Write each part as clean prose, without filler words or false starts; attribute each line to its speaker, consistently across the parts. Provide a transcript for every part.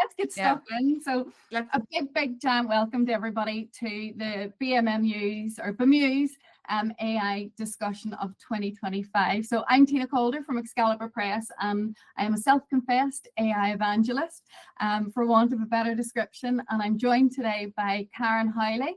Speaker 1: let's get stuck in. So a big giant welcome to everybody to the BMMU's or BMU's AI discussion of 2025. So I'm Tina Calder from Excalibur Press, and I am a self-confessed AI evangelist, for want of a better description. And I'm joined today by Karen Howley,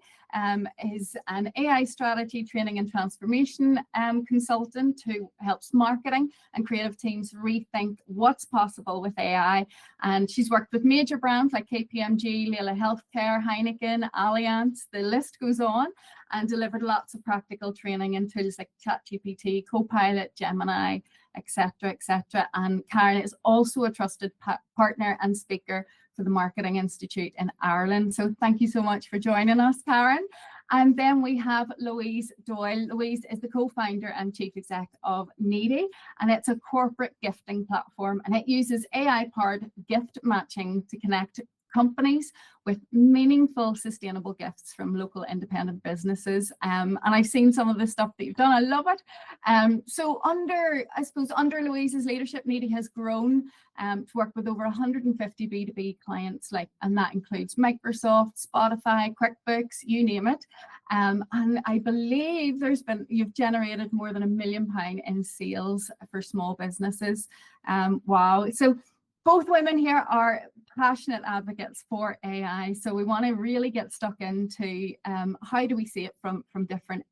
Speaker 1: is an AI strategy, training and transformation consultant who helps marketing and creative teams rethink what's possible with AI. And she's worked with major brands like KPMG, Leila Healthcare, Heineken, Allianz, the list goes on, and delivered lots of practical training in tools like ChatGPT, Copilot, Gemini, etc., etc. And Karen is also a trusted partner and speaker for the Marketing Institute in Ireland. So thank you so much for joining us, Karen. And then we have Louise Doyle. Louise is the co-founder and chief exec of Needy, and it's a corporate gifting platform, and it uses AI-powered gift matching to connect companies with meaningful, sustainable gifts from local independent businesses. And I've seen some of the stuff that you've done. I love it. So under Louise's leadership, Needy has grown to work with over 150 B2B clients, and that includes Microsoft, Spotify, QuickBooks, you name it. And I believe you've generated more than £1 million in sales for small businesses. Wow. So both women here are passionate advocates for AI. So we want to really get stuck into how do we see it from different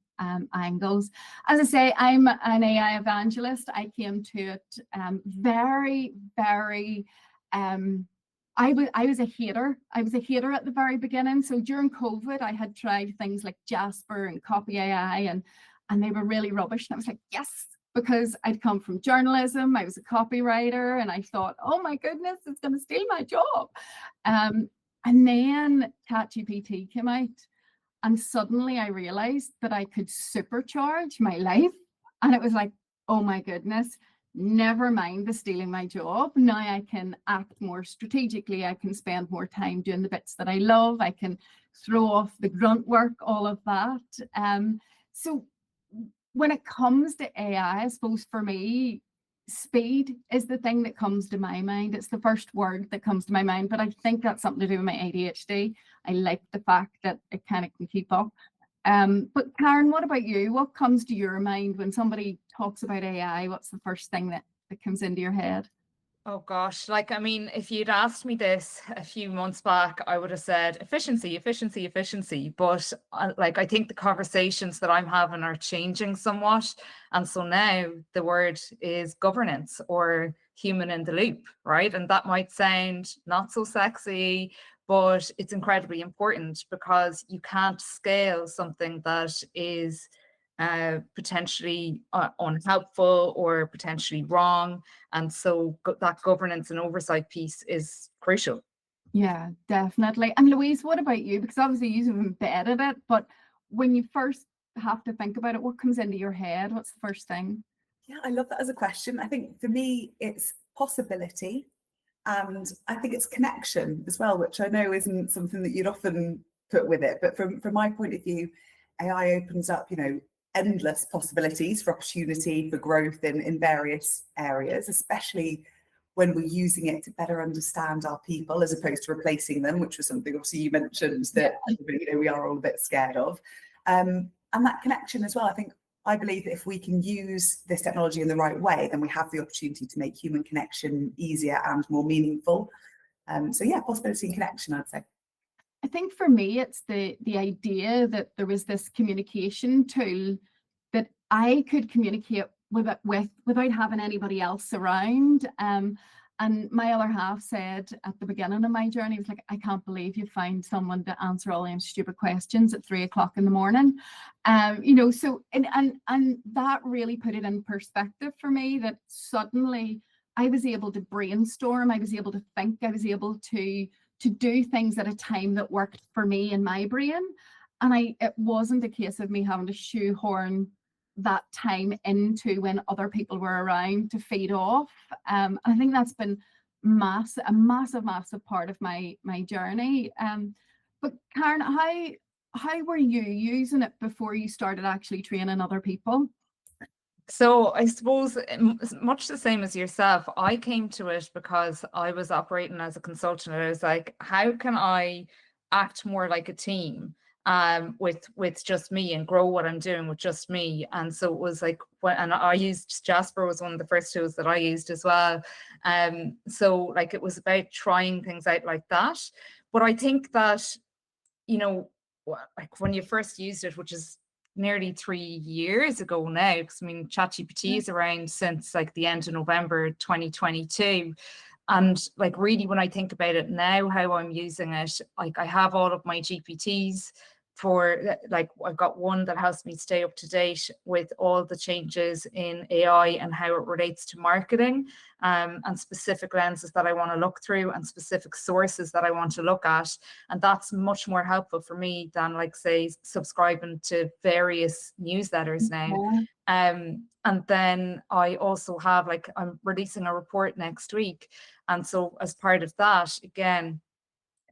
Speaker 1: angles. As I say, I'm an AI evangelist. I came to it very I was a hater. I was a hater at the very beginning. So during COVID, I had tried things like Jasper and Copy AI, and they were really rubbish. And I was like, yes, because I'd come from journalism, I was a copywriter, and I thought, oh my goodness, it's going to steal my job. And then ChatGPT came out, and suddenly I realized that I could supercharge my life. And it was like, oh my goodness, never mind the stealing my job. Now I can act more strategically. I can spend more time doing the bits that I love. I can throw off the grunt work, all of that. So when it comes to AI, I suppose for me, speed is the thing that comes to my mind. It's the first word that comes to my mind, but I think that's something to do with my ADHD. I like the fact that it kind of can keep up. But Karen, what about you? What comes to your mind when somebody talks about AI? What's the first thing that comes into your head?
Speaker 2: Oh gosh, if you'd asked me this a few months back, I would have said efficiency, efficiency, efficiency. But I think the conversations that I'm having are changing somewhat. And so now the word is governance or human in the loop, right? And that might sound not so sexy, but it's incredibly important because you can't scale something that is potentially unhelpful or potentially wrong. And so that governance and oversight piece is crucial.
Speaker 1: Yeah, definitely. And Louise, what about you? Because obviously you've embedded it, but when you first have to think about it, what comes into your head? What's the first thing?
Speaker 3: Yeah, I love that as a question. I think for me, it's possibility. And I think it's connection as well, which I know isn't something that you'd often put with it. But from my point of view, AI opens up, endless possibilities for opportunity, for growth in various areas, especially when we're using it to better understand our people as opposed to replacing them, which was something obviously you mentioned that we are all a bit scared of. And that connection as well. I believe that if we can use this technology in the right way, then we have the opportunity to make human connection easier and more meaningful. So yeah, possibility and connection, I'd say.
Speaker 1: I think for me, it's the idea that there was this communication tool that I could communicate with without having anybody else around. And my other half said at the beginning of my journey, was like, I can't believe you find someone to answer all them stupid questions at 3 o'clock in the morning. So and that really put it in perspective for me, that suddenly I was able to brainstorm, I was able to think, I was able to do things at a time that worked for me in my brain. And it wasn't a case of me having to shoehorn that time into when other people were around to feed off. And I think that's been a massive part of my journey. But Karen, how were you using it before you started actually training other people?
Speaker 2: So I suppose much the same as yourself, I came to it because I was operating as a consultant. I was like, how can I act more like a team with just me and grow what I'm doing with just me? And so it was like, and I used Jasper, was one of the first tools that I used as well. So like it was about trying things out like that. But I think that, like when you first used it, which is nearly 3 years ago now, because I mean, ChatGPT is around since like the end of November 2022. And like really, when I think about it now, how I'm using it, like I have all of my GPTs for like, I've got one that helps me stay up to date with all the changes in AI and how it relates to marketing, and specific lenses that I want to look through and specific sources that I want to look at. And that's much more helpful for me than like, say, subscribing to various newsletters now. And then I also have like, I'm releasing a report next week. And so as part of that, again,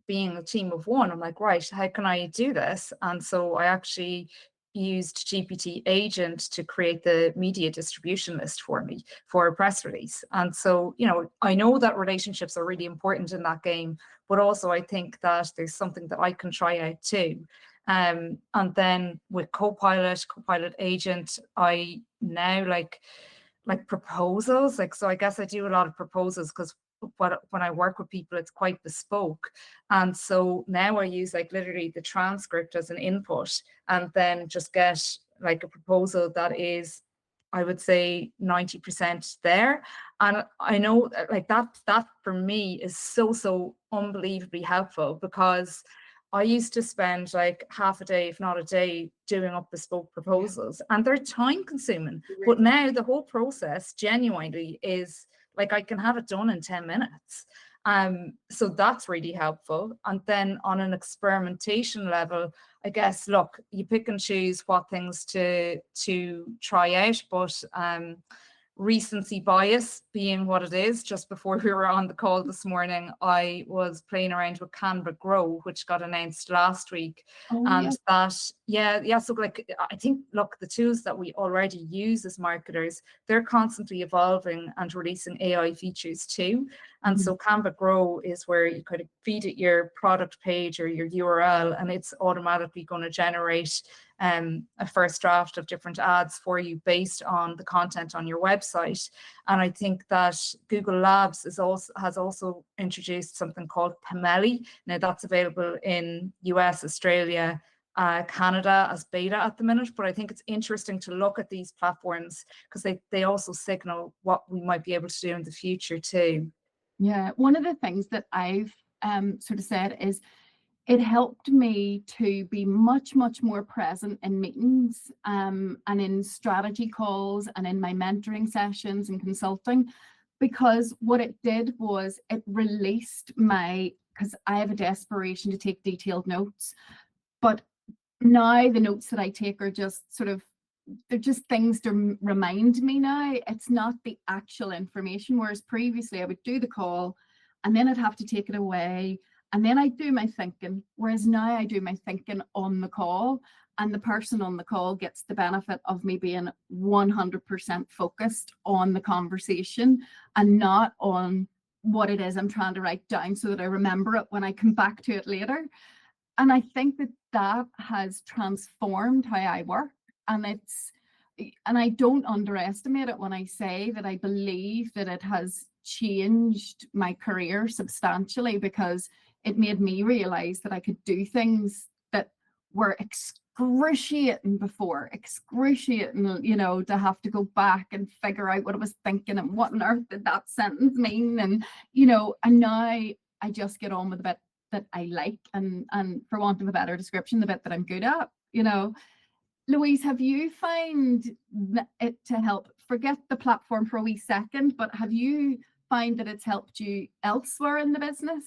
Speaker 2: being a team of one, I'm like, right, how can I do this? And so I actually used GPT agent to create the media distribution list for me for a press release. And so, I know that relationships are really important in that game, but also I think that there's something that I can try out too. And then with Copilot agent, I now like proposals. Like, so I guess I do a lot of proposals because when I work with people, it's quite bespoke. And so now I use like literally the transcript as an input and then just get like a proposal that is, I would say 90% there. And I know like that for me is so unbelievably helpful, because I used to spend like half a day, if not a day, doing up bespoke proposals, and they're time consuming. But now the whole process genuinely is like, I can have it done in 10 minutes. So that's really helpful. And then on an experimentation level, I guess, look, you pick and choose what things to try out, but recency bias being what it is. Just before we were on the call this morning, I was playing around with Canva Grow, which got announced last week. And that, so like, I think, look, the tools that we already use as marketers, they're constantly evolving and releasing AI features too. And so Canva Grow is where you kind of feed it your product page or your URL, and it's automatically going to generate a first draft of different ads for you based on the content on your website. And I think that Google Labs has also introduced something called Pameli. Now that's available in US, Australia, Canada as beta at the minute, but I think it's interesting to look at these platforms because they also signal what we might be able to do in the future too.
Speaker 1: Yeah, one of the things that I've sort of said is it helped me to be much more present in meetings and in strategy calls and in my mentoring sessions and consulting, because what it did was it released because I have a desperation to take detailed notes, but now the notes that I take are just they're just things to remind me now. It's not the actual information, whereas previously I would do the call and then I'd have to take it away and then I do my thinking, whereas now I do my thinking on the call, and the person on the call gets the benefit of me being 100% focused on the conversation and not on what it is I'm trying to write down so that I remember it when I come back to it later. And I think that has transformed how I work. And I don't underestimate it when I say that I believe that it has changed my career substantially, because it made me realize that I could do things that were excruciating before, to have to go back and figure out what I was thinking and what on earth did that sentence mean. And, and now I just get on with the bit that I like, and for want of a better description, the bit that I'm good at. Louise, have you found it to help? Forget the platform for a wee second, but have you found that it's helped you elsewhere in the business?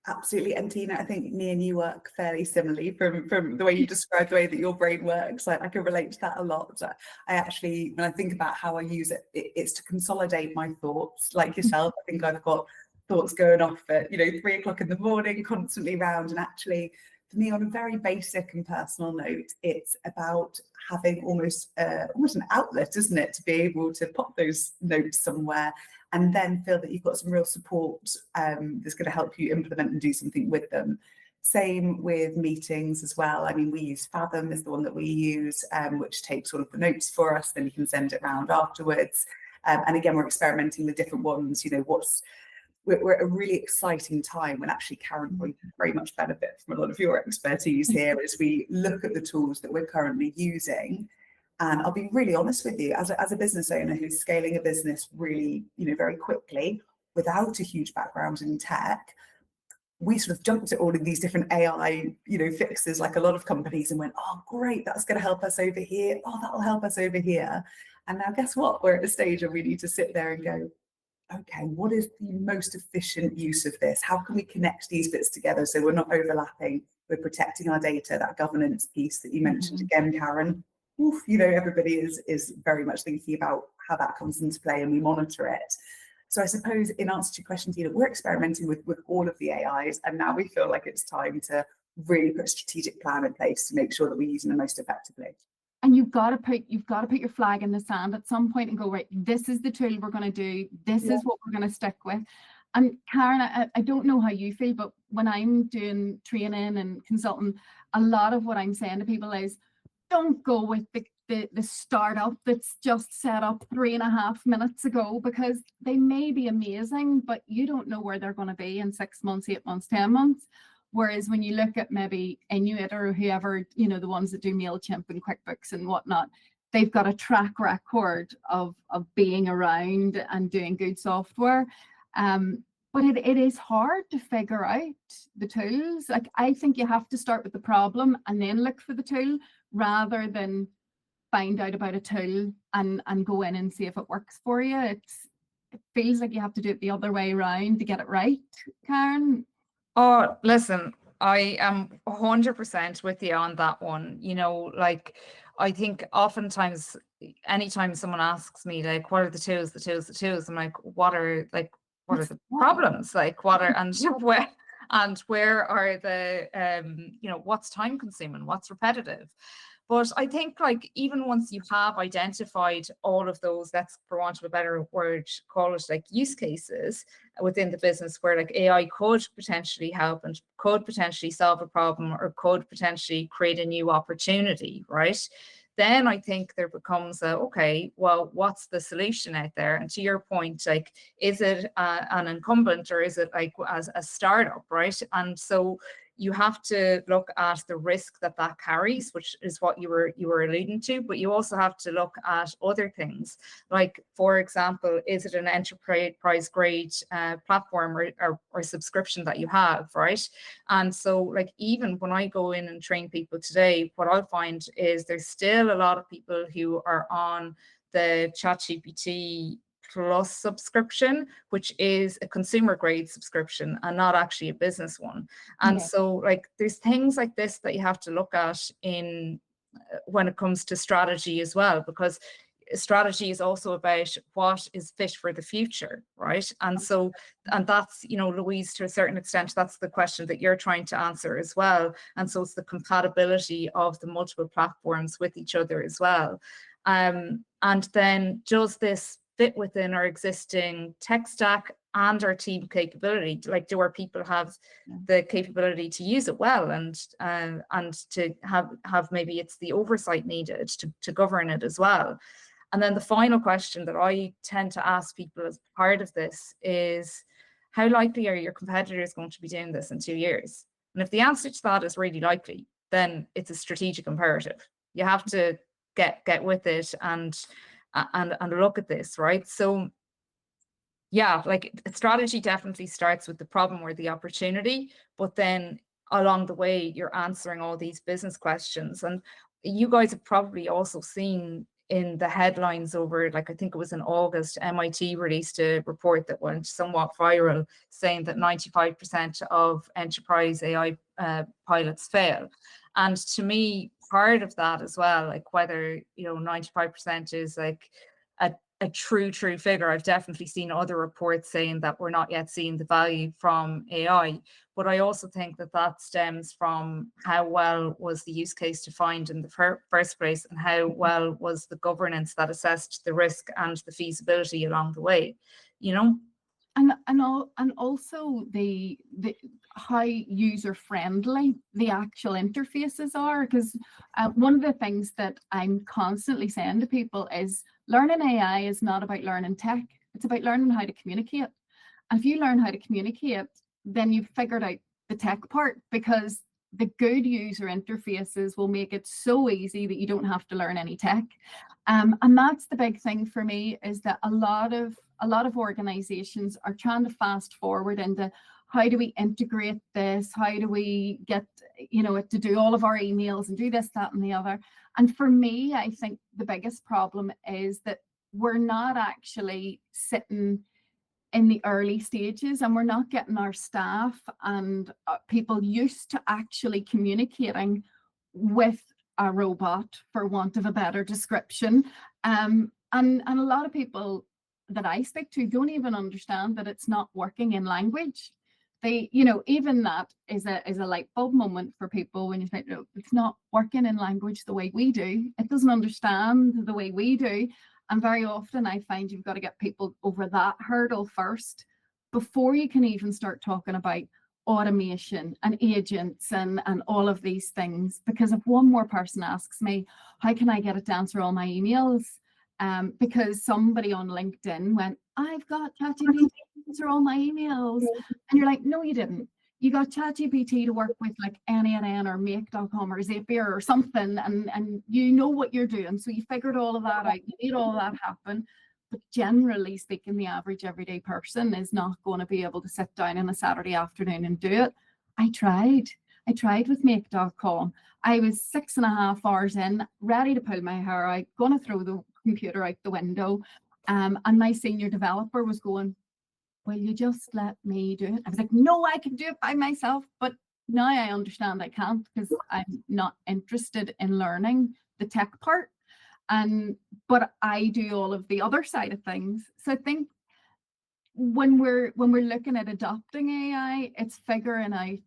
Speaker 3: Absolutely. And Tina, I think me and you work fairly similarly from the way you describe the way that your brain works. I can relate to that a lot. I actually, when I think about how I use it, it's to consolidate my thoughts. Like yourself, I think I've got thoughts going off at 3 o'clock in the morning, constantly round, and actually for me, on a very basic and personal note, it's about having almost an outlet, isn't it, to be able to pop those notes somewhere and then feel that you've got some real support that's going to help you implement and do something with them. Same with meetings as well. I mean, we use Fathom is the one that we use, which takes all of the notes for us, then you can send it around afterwards. And again, we're experimenting with different ones. You know, we're at a really exciting time when actually Karen will very much benefit from a lot of your expertise here as we look at the tools that we're currently using. And I'll be really honest with you, as a business owner who's scaling a business really, very quickly without a huge background in tech, we sort of jumped at all of these different AI, fixes like a lot of companies and went, oh, great, that's going to help us over here. Oh, that'll help us over here. And now guess what? We're at a stage where we need to sit there and go, okay, what is the most efficient use of this? How can we connect these bits together so we're not overlapping? We're protecting our data, that governance piece that you mentioned again, Karen. Oof, everybody is very much thinking about how that comes into play and we monitor it. So I suppose in answer to your question, Tina, we're experimenting with all of the AIs, and now we feel like it's time to really put a strategic plan in place to make sure that we're using them most effectively.
Speaker 1: And you've got to put your flag in the sand at some point and go, right, this is the tool we're going to do. This is what we're going to stick with. And Karen, I don't know how you feel, but when I'm doing training and consulting, a lot of what I'm saying to people is, don't go with the startup that's just set up 3.5 minutes ago, because they may be amazing, but you don't know where they're going to be in 6 months, 8 months, 10 months. Whereas when you look at maybe Inuit or whoever, the ones that do MailChimp and QuickBooks and whatnot, they've got a track record of being around and doing good software. But it is hard to figure out the tools. Like, I think you have to start with the problem and then look for the tool, rather than find out about a tool and go in and see if it works for you. It feels like you have to do it the other way around to get it right, Karen.
Speaker 2: Oh, listen, I am 100% with you on that one. I think oftentimes, anytime someone asks me, like, what are the tools, I'm like, what are the problems? Like, what are, and where are the, what's time consuming, what's repetitive? But I think, like, even once you have identified all of those, let's, for want of a better word, call it like use cases within the business where like AI could potentially help and could potentially solve a problem or could potentially create a new opportunity, right? Then I think there becomes okay, well, what's the solution out there? And to your point, like, is it an incumbent or is it like as a startup, right? And so you have to look at the risk that carries, which is what you were alluding to, but you also have to look at other things. Like, for example, is it an enterprise grade platform or subscription that you have, right? And so, like, even when I go in and train people today, what I'll find is there's still a lot of people who are on the ChatGPT Plus subscription, which is a consumer grade subscription and not actually a business one. And so, like, there's things like this that you have to look at in when it comes to strategy as well, because strategy is also about what is fit for the future, right? And so, and that's, Louise, to a certain extent, that's the question that you're trying to answer as well. And so it's the compatibility of the multiple platforms with each other as well. And then does this fit within our existing tech stack and our team capability? Like, do our people have the capability to use it well, and to have maybe it's the oversight needed to govern it as well? And then the final question that I tend to ask people as part of this is, how likely are your competitors going to be doing this in 2 years? And if the answer to that is really likely, then it's a strategic imperative. You have to get with it and look at this, right? So yeah, like, strategy definitely starts with the problem or the opportunity, but then along the way you're answering all these business questions. And you guys have probably also seen in the headlines over, like, I think it was in August, MIT released a report that went somewhat viral saying that 95% of enterprise AI pilots fail. And to me, part of that as well, like, whether 95% is like a a true figure. I've definitely seen other reports saying that we're not yet seeing the value from AI, but I also think that that stems from how well was the use case defined in the first place, and how well was the governance that assessed the risk and the feasibility along the way, you know?
Speaker 1: And also the how user friendly the actual interfaces are, because one of the things that I'm constantly saying to people is learning AI is not about learning tech, it's about learning how to communicate. And if you learn how to communicate, then you've figured out the tech part, because the good user interfaces will make it so easy that you don't have to learn any tech. And that's the big thing for me, is that a lot of organizations are trying to fast forward into how do we integrate this? How do we get, it to do all of our emails and do this, that, and the other? And for me, I think the biggest problem is that we're not actually sitting in the early stages, and we're not getting our staff and people used to actually communicating with a robot, for want of a better description. And a lot of people that I speak to don't even understand that it's not working in language. They, even that is a light bulb moment for people when you think, no, it's not working in language the way we do. It doesn't understand the way we do. And very often I find you've got to get people over that hurdle first before you can even start talking about automation and agents and all of these things. Because if one more person asks me, how can I get it to answer all my emails? Because somebody on LinkedIn went, I've got ChatGPT to answer all my emails. And you're like, no, you didn't. You got ChatGPT to work with like NNN or Make.com or Zapier or something, and you know what you're doing. So you figured all of that out. You made all of that happen. But generally speaking, the average everyday person is not going to be able to sit down on a Saturday afternoon and do it. I tried with Make.com. I was 6.5 hours in, ready to pull my hair out, going to throw the computer out the window. And my senior developer was going, will you just let me do it? I was like, no, I can do it by myself. But now I understand I can't, because I'm not interested in learning the tech part. But I do all of the other side of things. So I think when we're looking at adopting AI, it's figuring out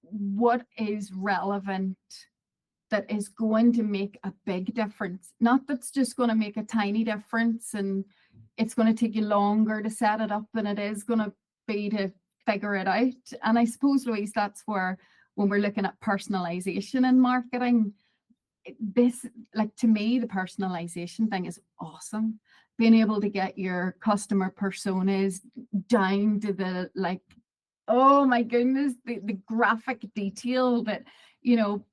Speaker 1: what is relevant, that is going to make a big difference. Not that's just going to make a tiny difference and it's going to take you longer to set it up than it is going to be to figure it out. And I suppose, Louise, that's where, when we're looking at personalization in marketing, this, like, to me, the personalization thing is awesome. Being able to get your customer personas down to the, like, oh my goodness, the graphic detail that,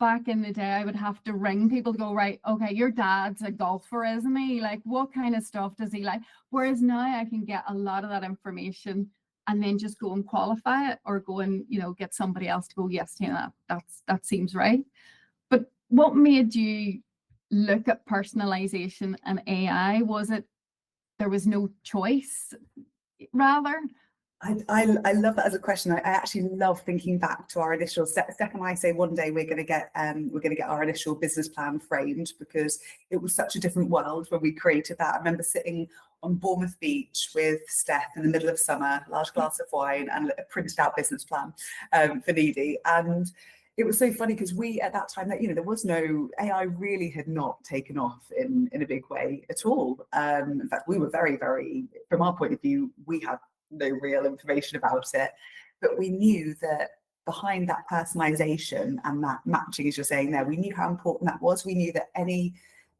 Speaker 1: back in the day, I would have to ring people to go, right, okay, your dad's a golfer, isn't he? Like, what kind of stuff does he like? Whereas now I can get a lot of that information and then just go and qualify it, or go and, get somebody else to go, yes, that seems right. But what made you look at personalization and AI? Was it there was no choice, rather?
Speaker 3: I love that as a question. I actually love thinking back to our initial Steph and I say one day we're going to get our initial business plan framed, because it was such a different world when we created that. I remember sitting on Bournemouth Beach with Steph in the middle of summer, large glass of wine, and a printed out business plan for Needy. And it was so funny because we, at that time, that there was no AI, really had not taken off in a big way at all. In fact, we were very, very, from our point of view, we had no real information about it, but we knew that behind that personalization and that matching, as you're saying there, we knew how important that was. We knew that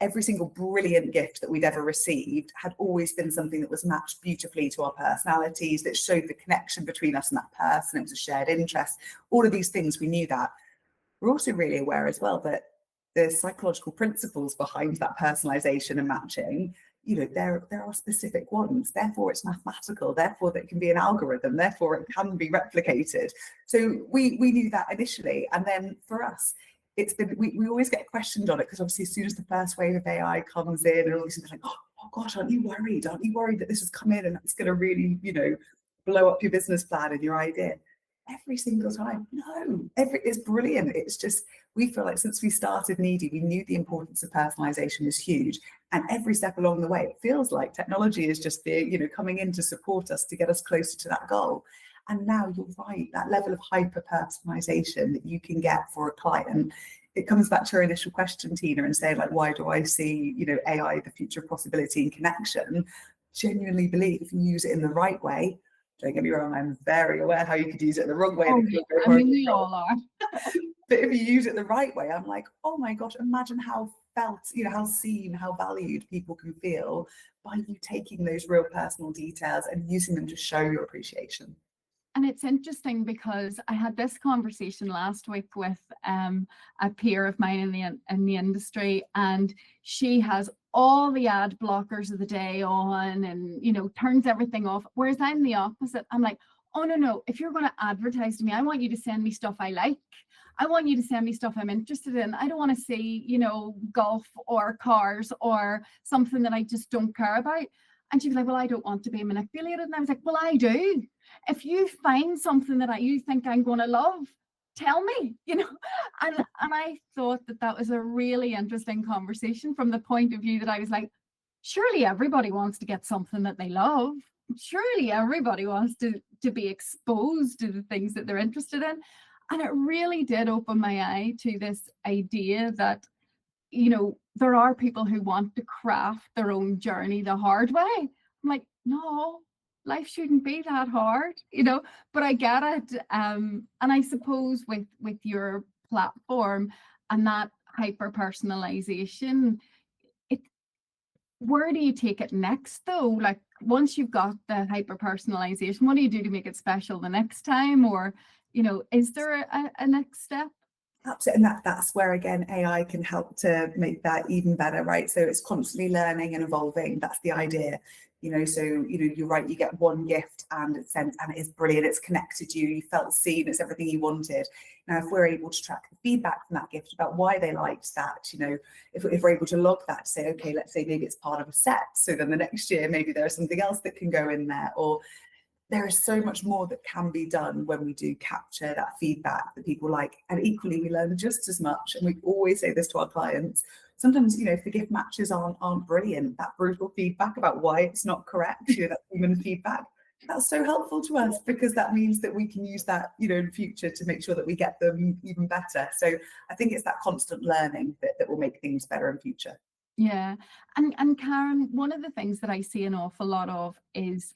Speaker 3: every single brilliant gift that we'd ever received had always been something that was matched beautifully to our personalities, that showed the connection between us and that person. It was a shared interest. All of these things, we knew that. We're also really aware as well that the psychological principles behind that personalization and matching, there are specific ones. Therefore, it's mathematical. Therefore, that can be an algorithm. Therefore, it can be replicated. So we knew that initially. And then for us, it's been, we always get questioned on it, because obviously as soon as the first wave of AI comes in and all these things, like, oh gosh, aren't you worried? Aren't you worried that this has come in and it's going to really, blow up your business plan and your idea? every single time. No, it's brilliant. It's just, we feel like since we started Needy, we knew the importance of personalization is huge. And every step along the way, it feels like technology is just being, you know, coming in to support us, to get us closer to that goal. And now you're right, that level of hyper personalization that you can get for a client, it comes back to our initial question, Tina, and saying like, why do I see, you know, AI, the future of possibility and connection? Genuinely believe if you use it in the right way, don't get me wrong, I'm very aware how you could use it in the wrong way.
Speaker 1: Oh, yeah. I mean, we all are.
Speaker 3: But if you use it the right way, I'm like, oh my gosh, imagine how felt, you know, how seen, how valued people can feel by you taking those real personal details and using them to show your appreciation.
Speaker 1: And it's interesting because I had this conversation last week with a peer of mine in the industry, and she has all the ad blockers of the day on, and you know, turns everything off. Whereas I'm the opposite. I'm like, oh no, if you're going to advertise to me, I want you to send me stuff I like. I want you to send me stuff I'm interested in. I don't want to see, you know, golf or cars or something that I just don't care about. And she was like, well, I don't want to be manipulated. And I was like, well, I do. If you find something that you think I'm going to love, tell me, you know. And I thought that was a really interesting conversation from the point of view that I was like, surely everybody wants to get something that they love. Surely everybody wants to be exposed to the things that they're interested in. And it really did open my eye to this idea that, you know, there are people who want to craft their own journey the hard way. I'm like, no, life shouldn't be that hard, you know, but I get it. And I suppose with your platform and that hyper personalization, where do you take it next though? Like once you've got the hyper personalization, what do you do to make it special the next time? Or, you know, is there a next step?
Speaker 3: Absolutely, and that's where again AI can help to make that even better, right? So it's constantly learning and evolving. That's the idea, you know. So you know, you're right. You get one gift and it's sent, and it is brilliant. It's connected you. You felt seen. It's everything you wanted. Now, if we're able to track the feedback from that gift about why they liked that, you know, if we're able to log that, to say, okay, let's say maybe it's part of a set. So then the next year, maybe there's something else that can go in there, or there is so much more that can be done when we do capture that feedback that people like. And equally, we learn just as much. And we always say this to our clients. Sometimes, you know, if the gift matches aren't brilliant, that brutal feedback about why it's not correct, you know, that human feedback, that's so helpful to us, because that means that we can use that, you know, in future to make sure that we get them even better. So I think it's that constant learning that will make things better in future.
Speaker 1: Yeah. And Karen, one of the things that I see an awful lot of is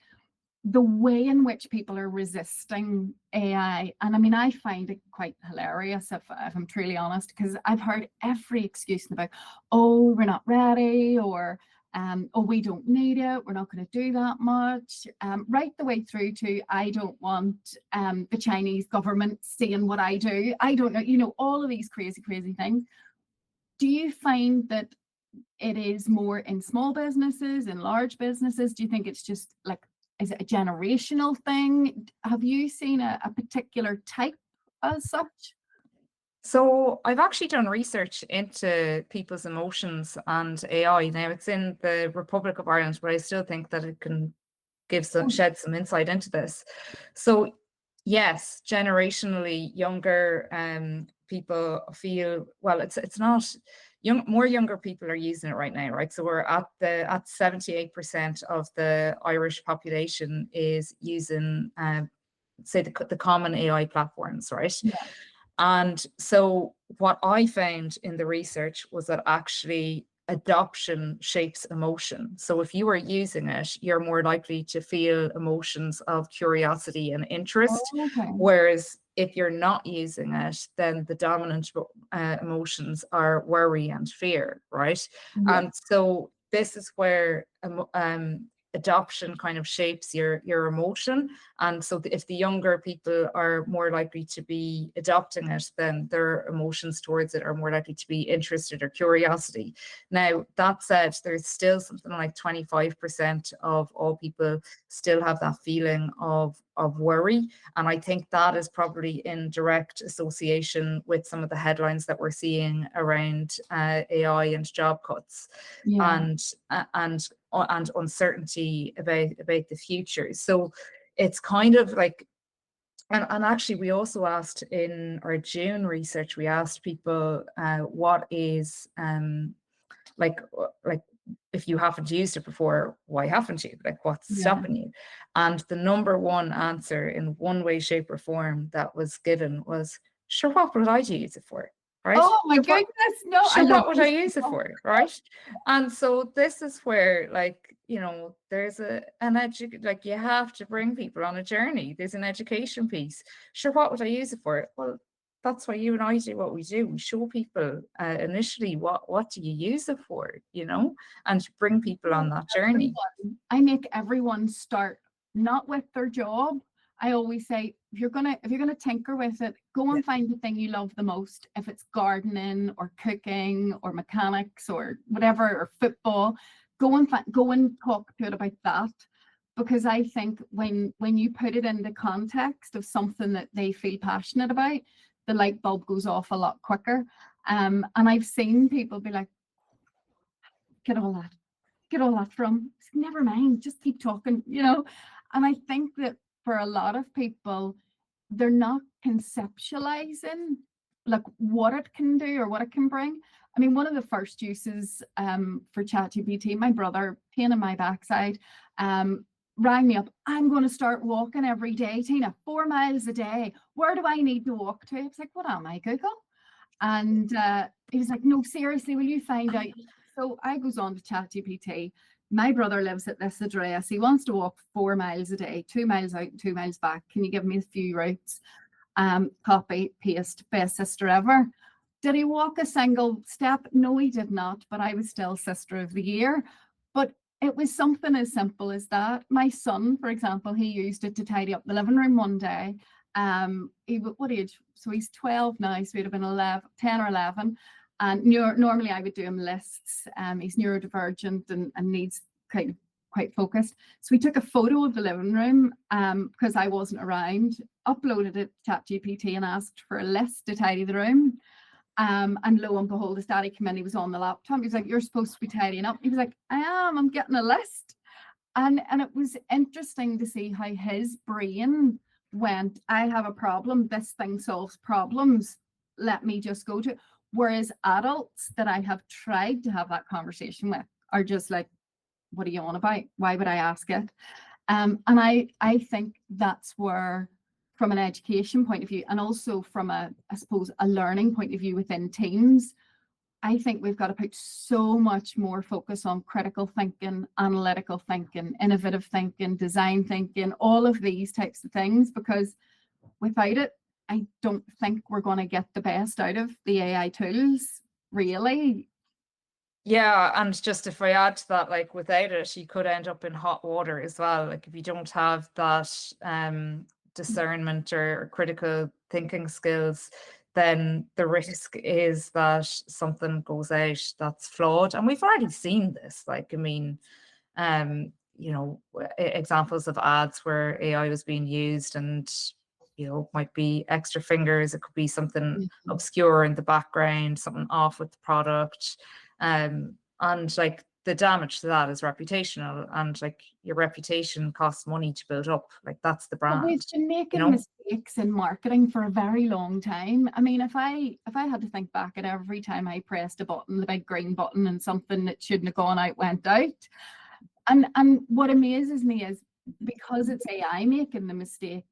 Speaker 1: the way in which people are resisting AI. And I mean, I find it quite hilarious if I'm truly honest, because I've heard every excuse about, oh, we're not ready, or oh, we don't need it, we're not going to do that much, right the way through to, I don't want the Chinese government seeing what I do. I don't know, you know, all of these crazy things. Do you find that it is more in small businesses, in large businesses? Do you think it's just like, is it a generational thing? Have you seen a particular type as such?
Speaker 2: So I've actually done research into people's emotions and AI. Now it's in the Republic of Ireland, but I still think that it can shed some insight into this. So yes, generationally younger people feel, well, it's not more younger people are using it right now, right? So we're at 78% of the Irish population is using say the common AI platforms, right?
Speaker 1: Yeah.
Speaker 2: And so what I found in the research was that actually adoption shapes emotion. So if you are using it, you're more likely to feel emotions of curiosity and interest.
Speaker 1: Oh, okay.
Speaker 2: Whereas if you're not using it, then the dominant emotions are worry and fear, right?
Speaker 1: Yeah.
Speaker 2: And so this is where adoption kind of shapes your emotion. And so if the younger people are more likely to be adopting it, then their emotions towards it are more likely to be interested or curiosity. Now, that said, there's still something like 25% of all people still have that feeling of worry. And I think that is probably in direct association with some of the headlines that we're seeing around AI and job cuts,
Speaker 1: Yeah.
Speaker 2: and uncertainty about the future. So it's kind of like And actually, we also asked in our June research, we asked people what is like if you haven't used it before, why haven't you? Like, what's stopping you? And the number one answer in one way, shape, or form that was given was, sure, what would I use it for? Right?
Speaker 1: Oh my
Speaker 2: Sure,
Speaker 1: goodness, no,
Speaker 2: sure,
Speaker 1: I love
Speaker 2: what would I
Speaker 1: these
Speaker 2: use it
Speaker 1: people.
Speaker 2: for? Right? And so this is where, like, you know, there's like you have to bring people on a journey. There's an education piece. Sure, what would I use it for? Well, that's why you and I do what we do. We show people initially what do you use it for, you know, and bring people on that journey.
Speaker 1: I make everyone start not with their job. I always say, if you're gonna tinker with it, go and find the thing you love the most. If it's gardening or cooking or mechanics or whatever, or football, go and talk to it about that. Because I think when you put it in the context of something that they feel passionate about, the light bulb goes off a lot quicker. And I've seen people be like, get all that from, never mind, just keep talking, you know. And I think that for a lot of people, they're not conceptualizing like what it can do or what it can bring. I mean, one of the first uses for ChatGPT, my brother, pain in my backside, rang me up. I'm going to start walking every day, Tina, 4 miles a day. Where do I need to walk to? I was like, what am I, Google? And he was like, no, seriously, will you find out? So I goes on to ChatGPT. My brother lives at this address. He wants to walk 4 miles a day, 2 miles out and 2 miles back. Can you give me a few routes? Copy, paste, best sister ever. Did he walk a single step? No, he did not, but I was still Sister of the Year. But it was something as simple as that. My son, for example, he used it to tidy up the living room one day. What age? So he's 12 now, so he'd have been 10 or 11. And normally I would do him lists. He's neurodivergent and needs quite focused. So we took a photo of the living room because I wasn't around, uploaded it to ChatGPT and asked for a list to tidy the room. And lo and behold, his daddy came in, he was on the laptop. He was like, you're supposed to be tidying up. He was like, I'm getting a list. And it was interesting to see how his brain went, I have a problem, this thing solves problems, let me just go to it. Whereas adults that I have tried to have that conversation with are just like, what are you on about? Why would I ask it? And I think that's where, from an education point of view, and also from I suppose, a learning point of view within teams, I think we've got to put so much more focus on critical thinking, analytical thinking, innovative thinking, design thinking, all of these types of things, because without it, I don't think we're going to get the best out of the AI tools, really.
Speaker 2: Yeah, and just if I add to that, like without it, you could end up in hot water as well. Like if you don't have that discernment or critical thinking skills, then the risk is that something goes out that's flawed. And we've already seen this. Like, I mean, you know, examples of ads where AI was being used and, you know, might be extra fingers. It could be something obscure in the background, something off with the product. And like the damage to that is reputational, and like your reputation costs money to build up. Like that's the brand.
Speaker 1: But we've been making
Speaker 2: you know?
Speaker 1: mistakes in marketing for a very long time. I mean, if I had to think back at every time I pressed a button, the big green button, and something that shouldn't have gone out went out. And what amazes me is, because it's AI making the mistake,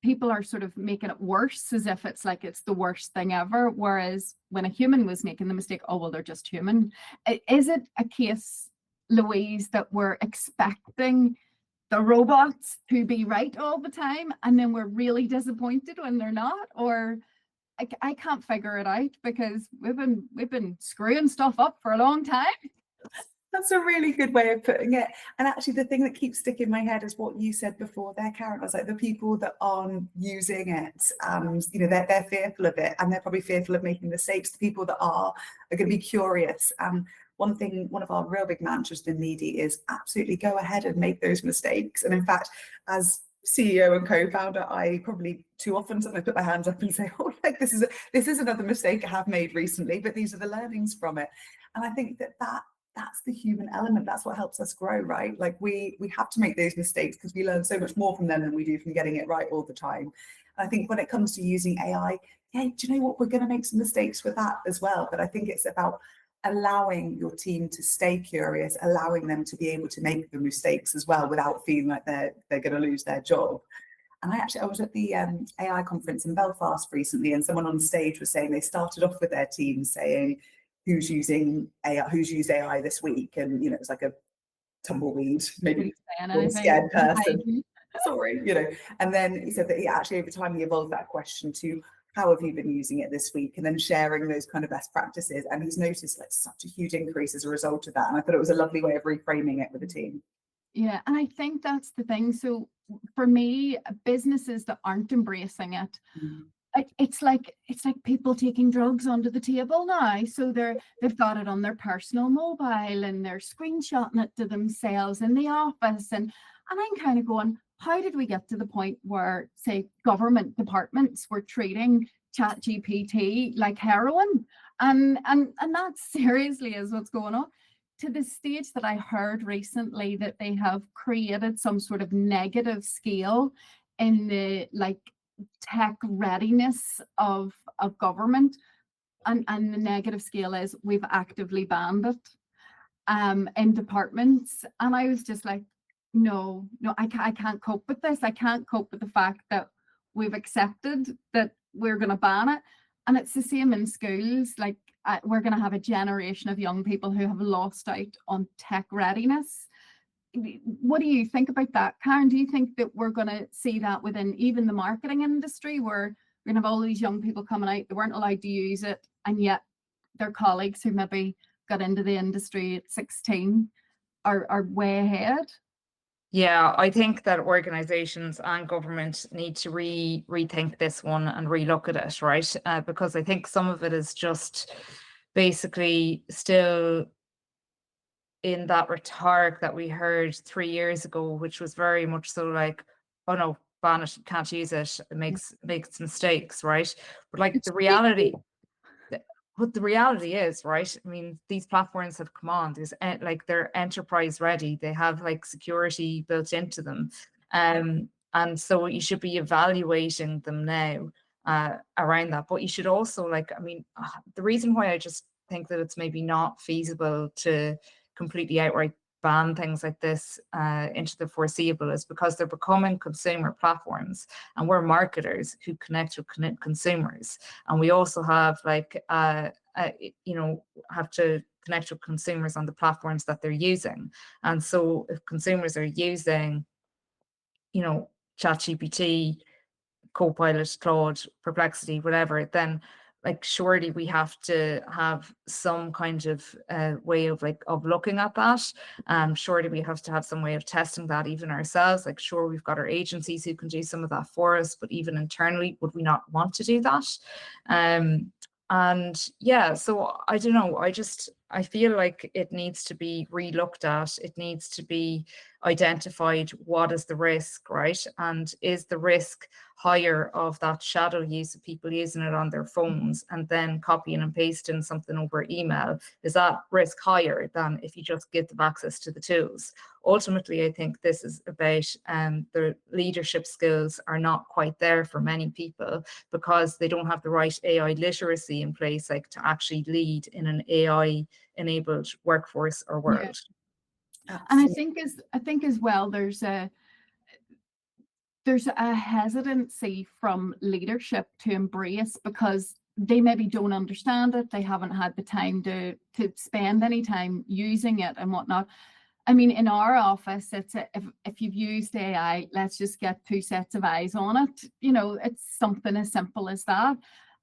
Speaker 1: people are sort of making it worse, as if it's like it's the worst thing ever. Whereas when a human was making the mistake, oh, well, they're just human. Is it a case, Louise, that we're expecting the robots to be right all the time, and then we're really disappointed when they're not? Or I can't figure it out, because we've been screwing stuff up for a long time.
Speaker 3: That's a really good way of putting it. And actually, the thing that keeps sticking in my head is what you said before there, Karen. I was like, the people that aren't using it, you know, they're fearful of it, and they're probably fearful of making mistakes. The people that are going to be curious. One of our real big mantras in Media is absolutely go ahead and make those mistakes. And in fact, as CEO and co-founder, I probably too often sometimes put my hands up and say, oh, like this is another mistake I have made recently, but these are the learnings from it. And I think that that's the human element. That's what helps us grow, right? Like we have to make those mistakes because we learn so much more from them than we do from getting it right all the time. And I think when it comes to using AI, yeah, do you know what? We're going to make some mistakes with that as well. But I think it's about allowing your team to stay curious, allowing them to be able to make the mistakes as well without feeling like they're going to lose their job. And I was at the AI conference in Belfast recently, and someone on stage was saying they started off with their team saying, who's using AI, who's used AI this week? And, you know, it's like a tumbleweed, maybe a scared person. Sorry, you know. And then he said that he actually over time he evolved that question to how have you been using it this week, and then sharing those kind of best practices. And he's noticed like such a huge increase as a result of that. And I thought it was a lovely way of reframing it with the team.
Speaker 1: Yeah, and I think that's the thing. So for me, businesses that aren't embracing it, it's like people taking drugs under the table now. So they've got it on their personal mobile and they're screenshotting it to themselves in the office. And I'm kind of going, how did we get to the point where, say, government departments were treating ChatGPT like heroin? And that seriously is what's going on. To the stage that I heard recently that they have created some sort of negative scale in the like tech readiness of government, and the negative scale is we've actively banned it in departments. And I was just like, no, I can't cope with this. I can't cope with the fact that we've accepted that we're going to ban it. And it's the same in schools. Like we're going to have a generation of young people who have lost out on tech readiness. What do you think about that, Karen? Do you think that we're going to see that within even the marketing industry, where we're going to have all these young people coming out, they weren't allowed to use it, and yet their colleagues who maybe got into the industry at 16 are way ahead?
Speaker 2: Yeah, I think that organizations and government need to rethink this one and relook at it, right? Because I think some of it is just basically still in that rhetoric that we heard 3 years ago, which was very much so like, oh no, ban it, can't use it, it makes mistakes, right? But like the reality is, right? I mean, these platforms have come on, like they're enterprise ready, they have like security built into them. And so you should be evaluating them now around that. But you should also like, I mean, the reason why I just think that it's maybe not feasible to completely outright ban things like this into the foreseeable is because they're becoming consumer platforms, and we're marketers who connect with consumers, and we also have like you know, have to connect with consumers on the platforms that they're using. And so if consumers are using, you know, ChatGPT, Copilot, Claude, Perplexity, whatever, then like surely we have to have some kind of way of like of looking at that. Surely we have to have some way of testing that even ourselves. Like sure, we've got our agencies who can do some of that for us, but even internally, would we not want to do that? And yeah, so I don't know. I feel like it needs to be relooked at. It needs to be identified. What is the risk, right? And is the risk higher of that shadow use of people using it on their phones and then copying and pasting something over email? Is that risk higher than if you just give them access to the tools? Ultimately, I think this is about the leadership skills are not quite there for many people because they don't have the right AI literacy in place, like to actually lead in an AI enabled workforce or world.
Speaker 1: Yeah. And I think as well there's a hesitancy from leadership to embrace because they maybe don't understand it, they haven't had the time to spend any time using it and whatnot. I mean, in our office, it's if you've used AI, let's just get 2 sets of eyes on it. You know, it's something as simple as that.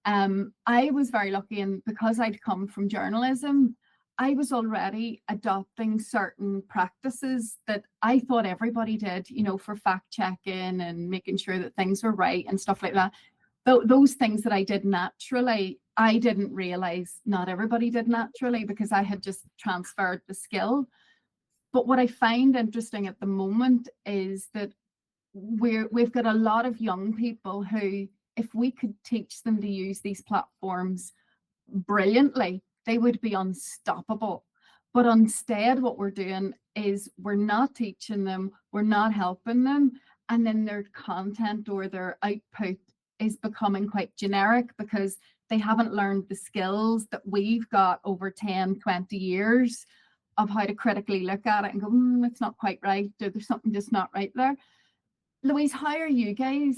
Speaker 1: I was very lucky, and because I'd come from journalism, I was already adopting certain practices that I thought everybody did, you know, for fact checking and making sure that things were right and stuff like that. Those things that I did naturally, I didn't realize not everybody did naturally because I had just transferred the skill. But what I find interesting at the moment is that we've got a lot of young people who, if we could teach them to use these platforms brilliantly, they would be unstoppable. But instead, what we're doing is we're not teaching them, we're not helping them, and then their content or their output is becoming quite generic because they haven't learned the skills that we've got over 10, 20 years of how to critically look at it and go, it's not quite right, or there's something just not right there. Louise, how are you guys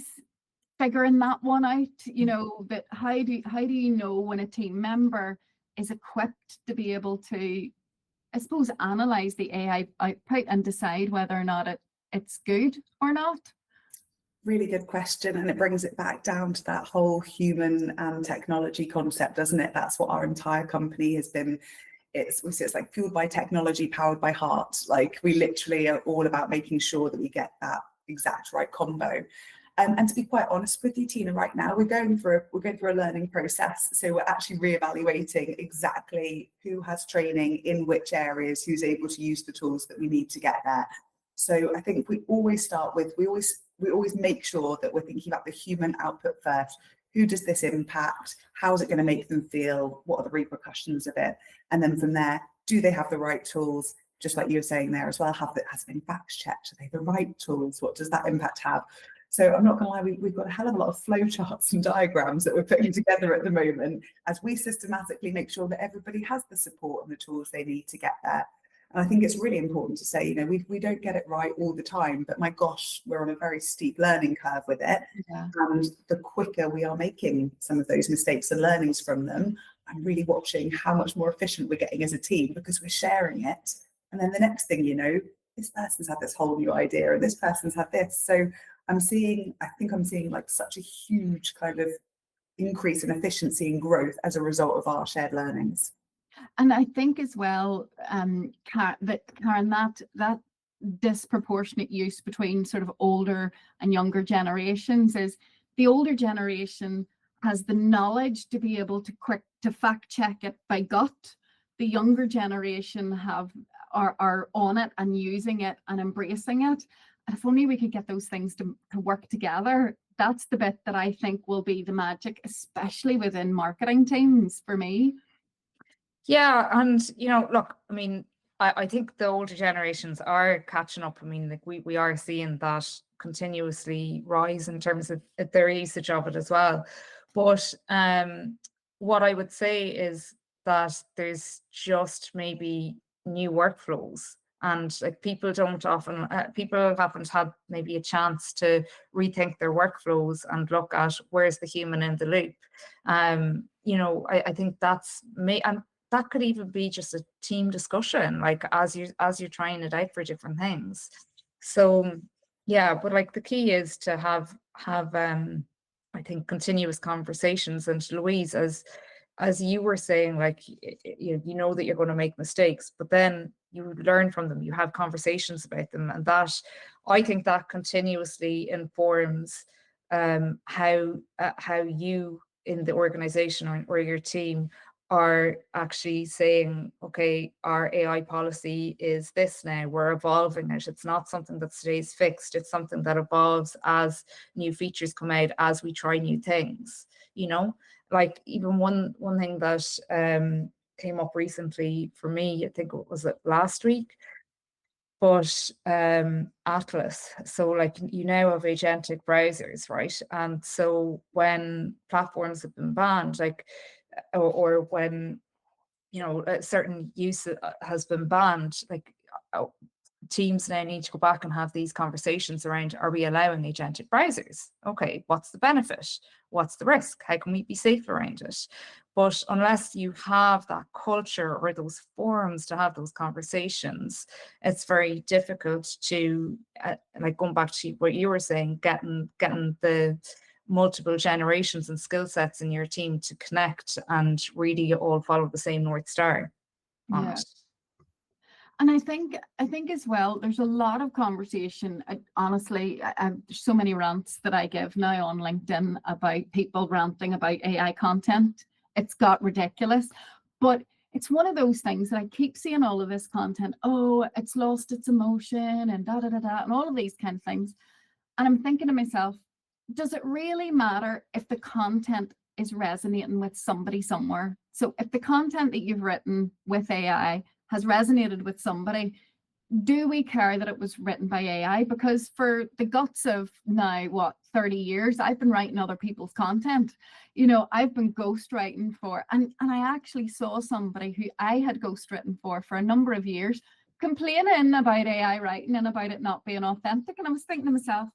Speaker 1: figuring that one out? You know, that how do you know when a team member is equipped to be able to, I suppose, analyze the AI output and decide whether or not it's good or not?
Speaker 3: Really good question, and it brings it back down to that whole human and technology concept, doesn't it? That's what our entire company has been. It's like fueled by technology, powered by heart. Like, we literally are all about making sure that we get that exact right combo. And to be quite honest with you, Tina, right now we're going through a learning process. So we're actually reevaluating exactly who has training in which areas, who's able to use the tools that we need to get there. So I think we always start with, we always make sure that we're thinking about the human output first. Who does this impact? How is it going to make them feel? What are the repercussions of it? And then from there, do they have the right tools? Just like you were saying there as well, has it been fact checked? Are they the right tools? What does that impact have? So I'm not going to lie, we've got a hell of a lot of flow charts and diagrams that we're putting together at the moment as we systematically make sure that everybody has the support and the tools they need to get there. And I think it's really important to say, you know, we don't get it right all the time, but my gosh, we're on a very steep learning curve with it.
Speaker 1: Yeah.
Speaker 3: And the quicker we are making some of those mistakes and learnings from them, I'm really watching how much more efficient we're getting as a team because we're sharing it. And then the next thing you know, this person's had this whole new idea and this person's had this. So I think I'm seeing like such a huge kind of increase in efficiency and growth as a result of our shared learnings.
Speaker 1: And I think as well, Karen, that disproportionate use between sort of older and younger generations is the older generation has the knowledge to be able to fact check it by gut. The younger generation are on it and using it and embracing it. And if only we could get those things to work together, that's the bit that I think will be the magic, especially within marketing teams for me.
Speaker 2: Yeah, and look, I mean, I think the older generations are catching up. I mean, like we are seeing that continuously rise in terms of their usage of it as well. But what I would say is that there's just maybe new workflows, and like people haven't had maybe a chance to rethink their workflows and look at where's the human in the loop. I think that's and that could even be just a team discussion, like as you're trying it out for different things. So yeah, but like the key is to have I think continuous conversations. And Louise, as you were saying, like you know that you're going to make mistakes, but then you learn from them, you have conversations about them, and that I think that continuously informs how you in the organization or your team are actually saying, okay, our AI policy is this now, we're evolving it. It's not something that stays fixed. It's something that evolves as new features come out, as we try new things, like even one thing that came up recently for me, I think it was last week, but Atlas. So like you now have agentic browsers, right? And so when platforms have been banned, like or when a certain use has been banned, like teams now need to go back and have these conversations around, are we allowing agentic browsers? Okay, what's the benefit? What's the risk? How can we be safe around it? But unless you have that culture or those forums to have those conversations, it's very difficult to, like going back to what you were saying, getting the multiple generations and skill sets in your team to connect and really all follow the same North Star on it.
Speaker 1: And I think as well, there's a lot of conversation. Honestly, there's so many rants that I give now on LinkedIn about people ranting about AI content. It's got ridiculous, but it's one of those things that I keep seeing all of this content. Oh, it's lost its emotion and da da da da, and all of these kind of things. And I'm thinking to myself, does it really matter if the content is resonating with somebody somewhere? So if the content that you've written with AI has resonated with somebody, do we care that it was written by AI? Because for the guts of now, what, 30 years, I've been writing other people's content. You know, I've been ghostwriting for, and I actually saw somebody who I had ghostwritten for a number of years complaining about AI writing and about it not being authentic. And I was thinking to myself,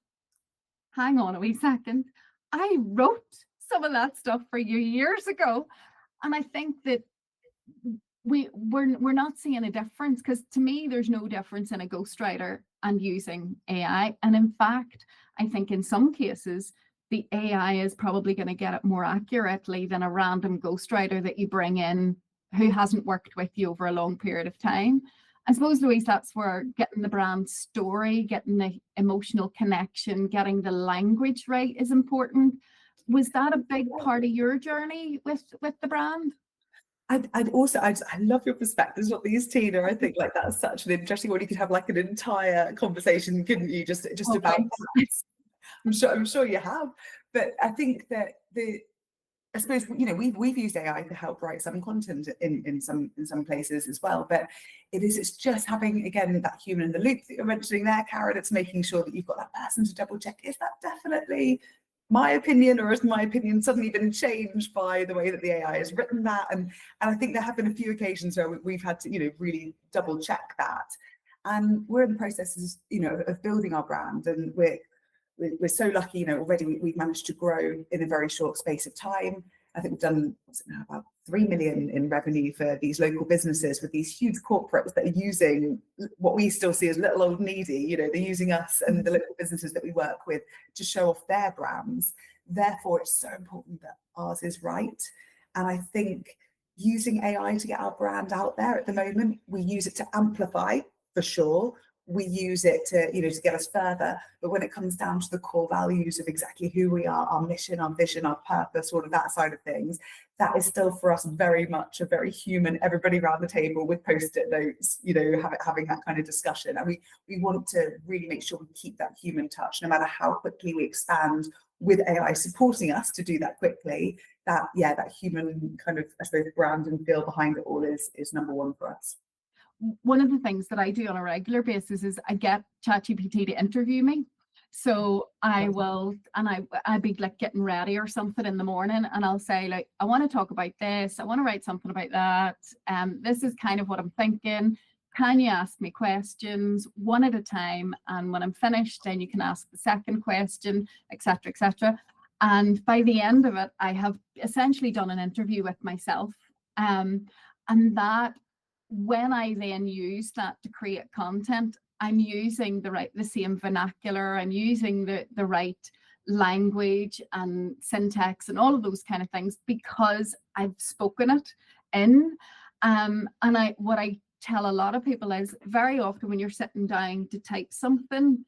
Speaker 1: hang on a wee second, I wrote some of that stuff for you years ago. And I think that we're not seeing a difference, because to me there's no difference in a ghostwriter and using AI. And in fact, I think in some cases the AI is probably going to get it more accurately than a random ghostwriter that you bring in who hasn't worked with you over a long period of time. I suppose, Louise, that's where getting the brand story, getting the emotional connection, getting the language right is important. Was that a big part of your journey with the brand?
Speaker 3: I'd also, I love your perspectives on these, Tina. I think like that's such an interesting one. You could have like an entire conversation, couldn't you? Just about that. I'm sure you have. But I think that I suppose, you know, we've used AI to help write some content in some places as well. But it's just having, again, that human in the loop that you're mentioning there, Karen. It's making sure that you've got that person to double check. Is that definitely my opinion, or has my opinion suddenly been changed by the way that the AI has written that? And I think there have been a few occasions where we've had to, you know, really double check that. And we're in the process, you know, of building our brand, and we're so lucky, you know, already we've managed to grow in a very short space of time. I think we've done, what's it now, about 3 million in revenue for these local businesses, with these huge corporates that are using what we still see as little old needy. You know, they're using us and the local businesses that we work with to show off their brands. Therefore, it's so important that ours is right. And I think using AI to get our brand out there at the moment, we use it to amplify, for sure. We use it to, you know, to get us further. But when it comes down to the core values of exactly who we are, our mission, our vision, our purpose, all of that side of things, that is still for us very much a very human, everybody around the table with post-it notes, you know, having that kind of discussion. And we want to really make sure we keep that human touch, no matter how quickly we expand with AI supporting us to do that quickly. That human kind of, I suppose, brand and feel behind it all is number one for us.
Speaker 1: One of the things that I do on a regular basis is I get ChatGPT to interview me. So I will, and I'd be like getting ready or something in the morning, and I'll say, like, I want to talk about this, I want to write something about that. This is kind of what I'm thinking. Can you ask me questions one at a time? And when I'm finished, then you can ask the second question, etc., etc. And by the end of it, I have essentially done an interview with myself. And that, when I then use that to create content, I'm using the same vernacular, I'm using the right language and syntax and all of those kind of things, because I've spoken it in. And what I tell a lot of people is, very often when you're sitting down to type something,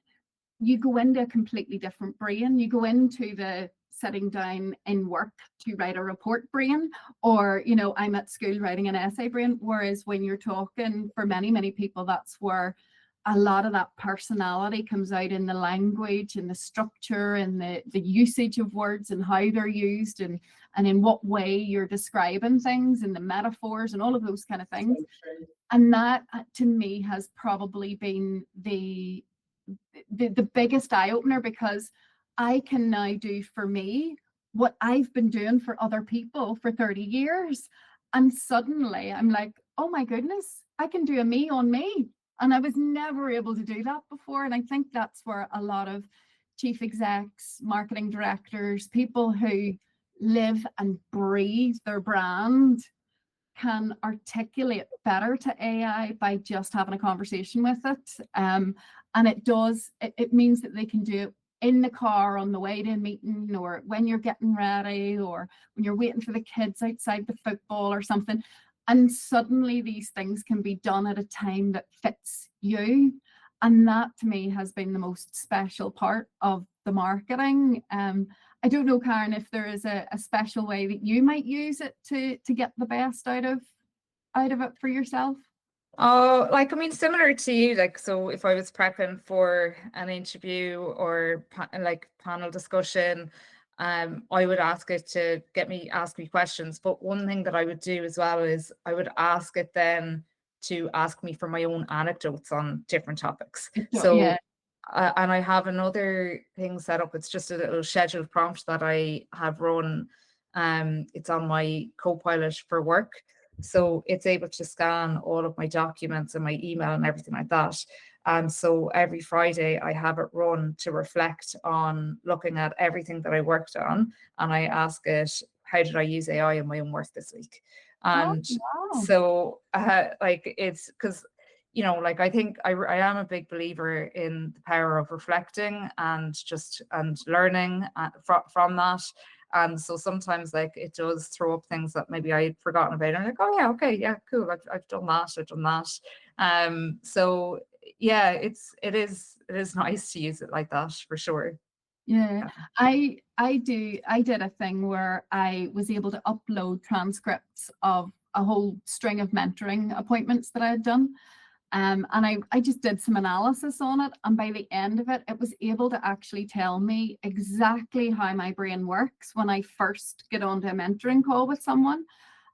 Speaker 1: you go into a completely different brain. You go into the sitting down in work to write a report brain, or, you know, I'm at school writing an essay brain. Whereas when you're talking, for many people, that's where a lot of that personality comes out in the language and the structure and the usage of words and how they're used, and in what way you're describing things, and the metaphors and all of those kind of things. And that, to me, has probably been the biggest eye-opener, because I can now do for me what I've been doing for other people for 30 years. And suddenly I'm like, oh my goodness, I can do a me on me. And I was never able to do that before. And I think that's where a lot of chief execs, marketing directors, people who live and breathe their brand can articulate better to AI by just having a conversation with it. And it means that they can do it in the car on the way to a meeting, or when you're getting ready, or when you're waiting for the kids outside the football or something. And suddenly these things can be done at a time that fits you. And that, to me, has been the most special part of the marketing. I don't know, Karen, if there is a special way that you might use it to get the best out of it for yourself.
Speaker 2: Oh, like, I mean, similar to you, like, so if I was prepping for an interview or like panel discussion, I would ask it to ask me questions. But one thing that I would do as well is I would ask it then to ask me for my own anecdotes on different topics.
Speaker 1: Yeah.
Speaker 2: And I have another thing set up. It's just a little scheduled prompt that I have run. It's on my Copilot for work. So it's able to scan all of my documents and my email and everything like that. And so every Friday I have it run to reflect on looking at everything that I worked on. And I ask it, how did I use AI in my own work this week? And
Speaker 1: wow.
Speaker 2: so like, it's because, you know, like, I think I am a big believer in the power of reflecting and learning from that. And so sometimes, like, it does throw up things that maybe I'd forgotten about. And I'm like, oh yeah, okay, yeah, cool. I've done that. So yeah, it is nice to use it like that for sure.
Speaker 1: Yeah, I did a thing where I was able to upload transcripts of a whole string of mentoring appointments that I had done. And I just did some analysis on it. And by the end of it, it was able to actually tell me exactly how my brain works when I first get onto a mentoring call with someone.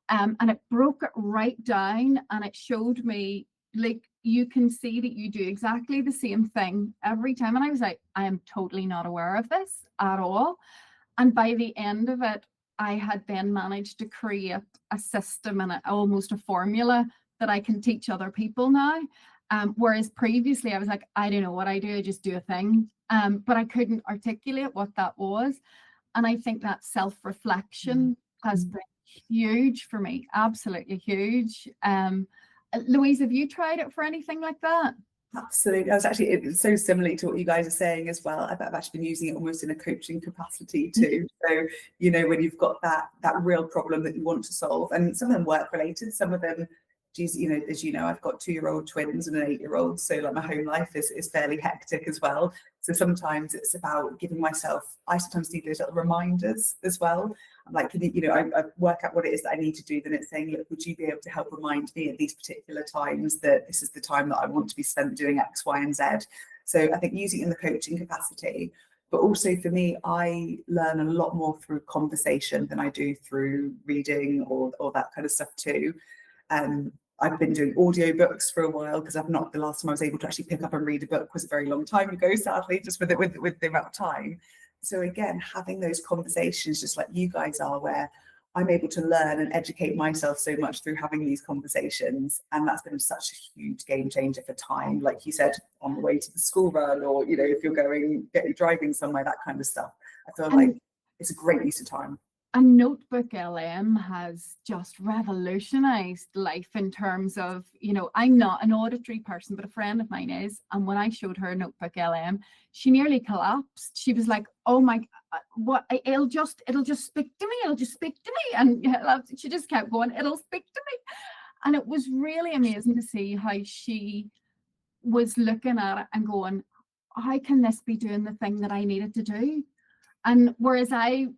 Speaker 1: And it broke it right down, and it showed me, like, you can see that you do exactly the same thing every time. And I was like, I am totally not aware of this at all. And by the end of it, I had then managed to create a system and almost a formula that I can teach other people now. Whereas previously I was like, I don't know what I do, I just do a thing. But I couldn't articulate what that was. And I think that self-reflection has been huge for me, absolutely huge. Louise, have you tried it for anything like that?
Speaker 3: Absolutely. It's so similar to what you guys are saying as well. I've actually been using it almost in a coaching capacity too. So, you know, when you've got that real problem that you want to solve, and some of them work related, some of them, geez, you know, as you know, I've got 2-year-old twins and an 8-year-old. So like, my home life is fairly hectic as well. So sometimes it's about giving myself, I sometimes need those little reminders as well. I'm like, you know, I work out what it is that I need to do. Then it's saying, look, would you be able to help remind me at these particular times that this is the time that I want to be spent doing X, Y, and Z. So I think using it in the coaching capacity, but also for me, I learn a lot more through conversation than I do through reading or that kind of stuff too. I've been doing audiobooks for a while because the last time I was able to actually pick up and read a book was a very long time ago, sadly, just with the amount of time. So again, having those conversations, just like you guys are, where I'm able to learn and educate myself so much through having these conversations. And that's been such a huge game changer for time, like you said, on the way to the school run, or, you know, if you're driving somewhere, that kind of stuff. I feel like it's a great use of time.
Speaker 1: And Notebook LM has just revolutionized life in terms of, you know, I'm not an auditory person, but a friend of mine is. And when I showed her Notebook LM, she nearly collapsed. She was like, oh my, what, it'll just speak to me. It'll just speak to me. And she just kept going, it'll speak to me. And it was really amazing to see how she was looking at it and going, how can this be doing the thing that I needed to do? And whereas I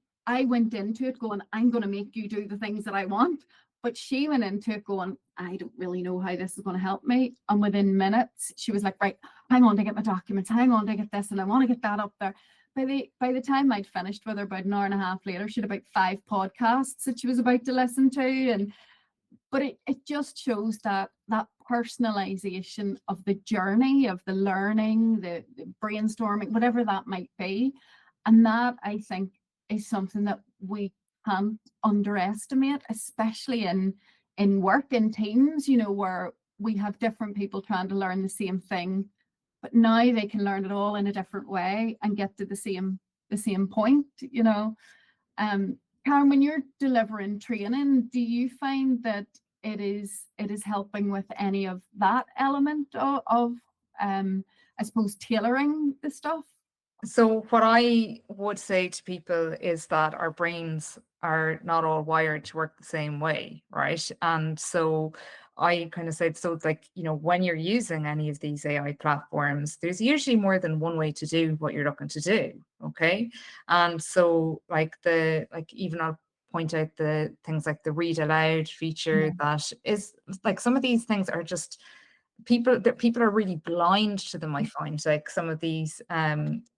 Speaker 1: went into it going, I'm going to make you do the things that I want. But she went into it going, I don't really know how this is going to help me. And within minutes, she was like, right, hang on to get my documents, hang on to get this, and I want to get that up there. By the time I'd finished with her, about an hour and a half later, she had about 5 podcasts that she was about to listen to. But it just shows that personalization of the journey, of the learning, the brainstorming, whatever that might be. And that, I think, is something that we can't underestimate, especially in work, in teams, you know, where we have different people trying to learn the same thing, but now they can learn it all in a different way and get to the same point, you know. Karen, when you're delivering training, do you find that it is helping with any of that element of I suppose, tailoring the stuff?
Speaker 2: So what I would say to people is that our brains are not all wired to work the same way, right? And so I kind of said, so like, you know, when you're using any of these AI platforms, there's usually more than one way to do what you're looking to do, okay? And so even I'll point out the things like the read aloud feature that is like, some of these things are just, people are really blind to them. I find, like, some of these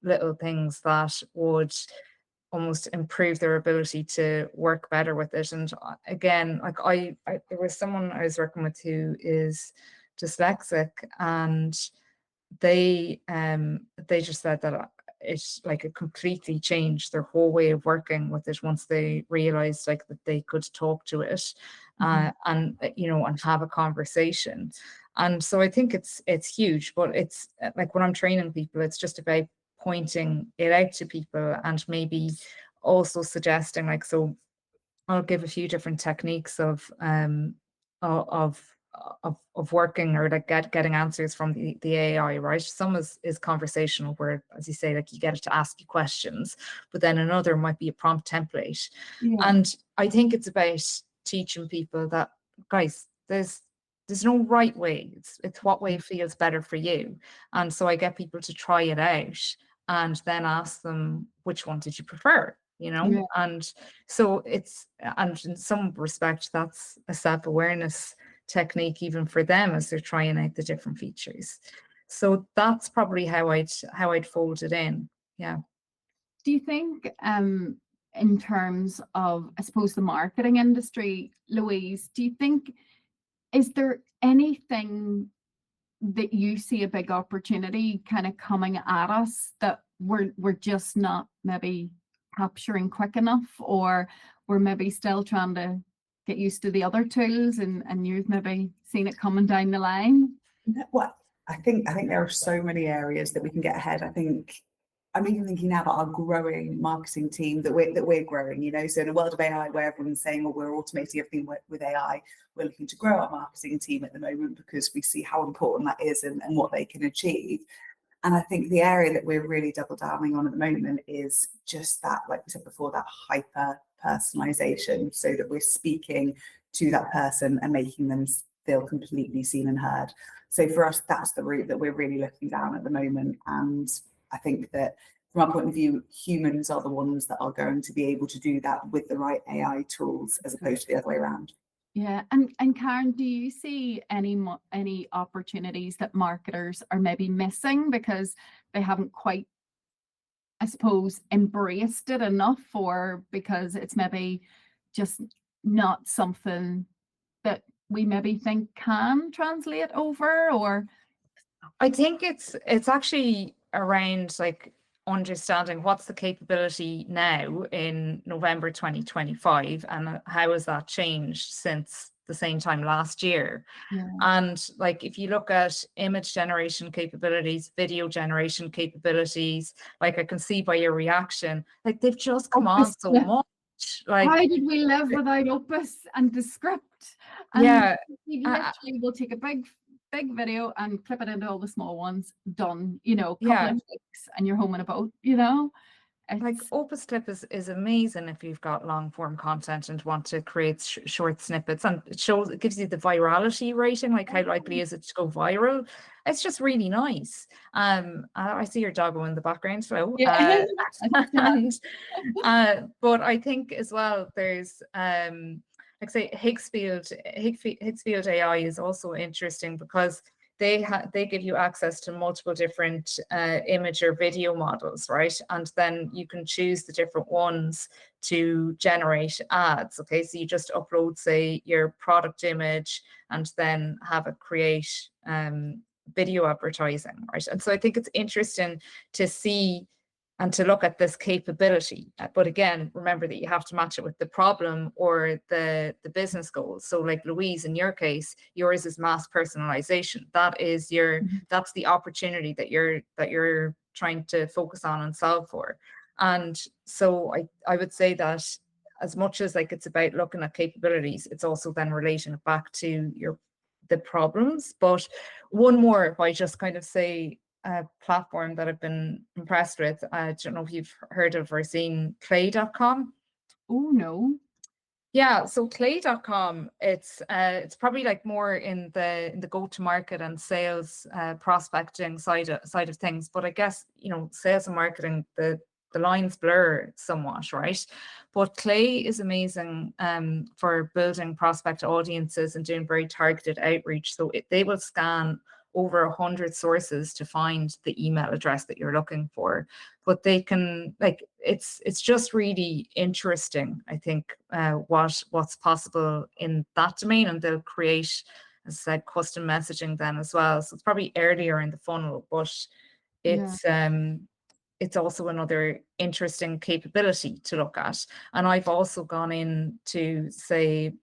Speaker 2: little things that would almost improve their ability to work better with it. And again, like there was someone I was working with who is dyslexic, and they just said that it's like it completely changed their whole way of working with it once they realized like that they could talk to it, and and have a conversation. And so I think it's huge, but it's like when I'm training people, it's just about pointing it out to people, and maybe also suggesting, like, so I'll give a few different techniques of working, or like getting answers from the AI, right? Some is conversational, where, as you say, like you get it to ask you questions, but then another might be a prompt template.
Speaker 1: Yeah.
Speaker 2: And I think it's about teaching people that, guys, there's no right way. It's what way feels better for you. And so I get people to try it out and then ask them, which one did you prefer?
Speaker 1: Yeah.
Speaker 2: And so and in some respect, that's a self-awareness technique even for them as they're trying out the different features. So that's probably how I'd fold it in. Yeah.
Speaker 1: Do you think, in terms of, I suppose, the marketing industry, Louise, do you think, is there anything that you see a big opportunity kind of coming at us that we're just not maybe capturing quick enough, or we're maybe still trying to get used to the other tools, and you've maybe seen it coming down the line?
Speaker 3: Well, I think there are so many areas that we can get ahead. I think I'm even thinking now about our growing marketing team that we're growing, So in a world of AI where everyone's saying, well, we're automating everything with AI, we're looking to grow our marketing team at the moment because we see how important that is and what they can achieve. And I think the area that we're really double downing on at the moment is just that, like we said before, that hyper personalization, so that we're speaking to that person and making them feel completely seen and heard. So for us, that's the route that we're really looking down at the moment. And I think that from our point of view, humans are the ones that are going to be able to do that with the right AI tools, as opposed to the other way around.
Speaker 1: Yeah, and Karen, do you see any opportunities that marketers are maybe missing because they haven't quite, I suppose, embraced it enough, or because it's maybe just not something that we maybe think can translate over? Or
Speaker 2: I think it's actually around like understanding what's the capability now in November 2025, and how has that changed since the same time last year.
Speaker 1: yeah.
Speaker 2: And like, if you look at image generation capabilities, video generation capabilities, like I can see by your reaction, like they've just come on so much. Like,
Speaker 1: how did we live without Opus and the script? And
Speaker 2: yeah,
Speaker 1: we literally will take a big video and clip it into all the small ones. Done. Couple
Speaker 2: Yeah.
Speaker 1: of clicks and you're home in a boat.
Speaker 2: Like Opus Clip is amazing if you've got long form content and want to create short snippets, and it gives you the virality rating, like how likely is it to go viral. It's just really nice. I see your doggo in the background, so
Speaker 1: Yeah.
Speaker 2: but I think as well there's like say Higgsfield AI is also interesting because they give you access to multiple different image or video models, right? And then you can choose the different ones to generate ads. Okay, so you just upload, say, your product image and then have it create video advertising, right? And so I think it's interesting to see and to look at this capability. But again, remember that you have to match it with the problem or the business goals. So like Louise, in your case, yours is mass personalization. That is that's the opportunity that you're trying to focus on and solve for. And so I would say that as much as like it's about looking at capabilities, it's also then relating it back to the problems. But one more, if I just kind of say, platform that I've been impressed with. I don't know if you've heard of or seen clay.com.
Speaker 1: Oh no.
Speaker 2: Yeah, so clay.com, it's probably like more in the go-to-market and sales prospecting side of things. But I guess, sales and marketing, the lines blur somewhat, right? But Clay is amazing for building prospect audiences and doing very targeted outreach. So they will scan over 100 sources to find the email address that you're looking for. But they can, like, it's just really interesting, I think, what's possible in that domain. And they'll create, as I said, custom messaging then as well. So it's probably earlier in the funnel, but it's also another interesting capability to look at. And I've also gone in to say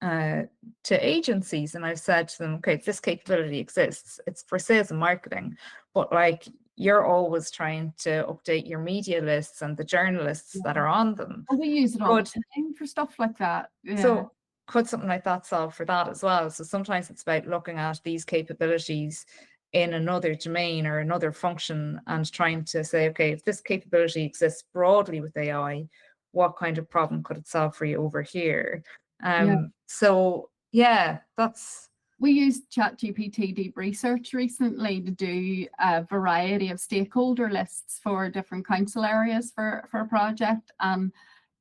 Speaker 2: to agencies, and I've said to them, okay, this capability exists, it's for sales and marketing, but like, you're always trying to update your media lists and the journalists that are on them.
Speaker 1: We use it all the time for stuff like that.
Speaker 2: So could something like that solve for that as well? So sometimes it's about looking at these capabilities in another domain or another function and trying to say, okay, if this capability exists broadly with AI, what kind of problem could it solve for you over here? So yeah,
Speaker 1: we used ChatGPT Deep Research recently to do a variety of stakeholder lists for different council areas for a project, and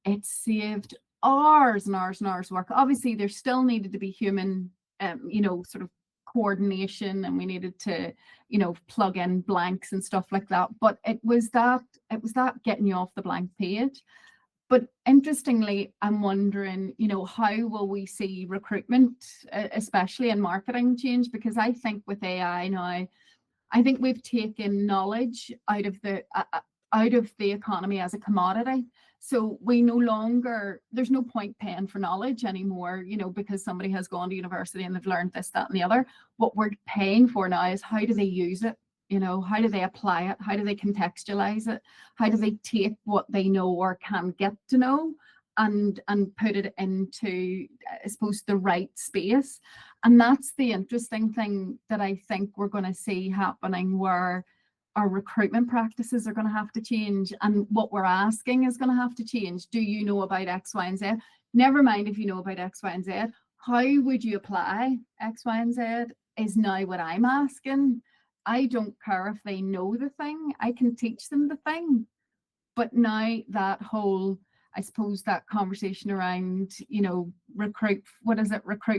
Speaker 1: it saved hours and hours and hours of work. Obviously, there still needed to be human, sort of coordination, and we needed to, plug in blanks and stuff like that. But it was that getting you off the blank page. But interestingly, I'm wondering, how will we see recruitment, especially in marketing, change? Because I think with AI now, I think we've taken knowledge out of the economy as a commodity. So we there's no point paying for knowledge anymore, because somebody has gone to university and they've learned this, that, and the other. What we're paying for now is, how do they use it? How do they apply it? How do they contextualize it? How do they take what they know or can get to know and put it into, I suppose, the right space? And that's the interesting thing that I think we're going to see happening, where our recruitment practices are going to have to change, and what we're asking is going to have to change. Do you know about X, Y, and Z? Never mind if you know about X, Y, and Z. How would you apply X, Y, and Z is now what I'm asking. I don't care if they know the thing, I can teach them the thing. But now that whole, I suppose, that conversation around, recruit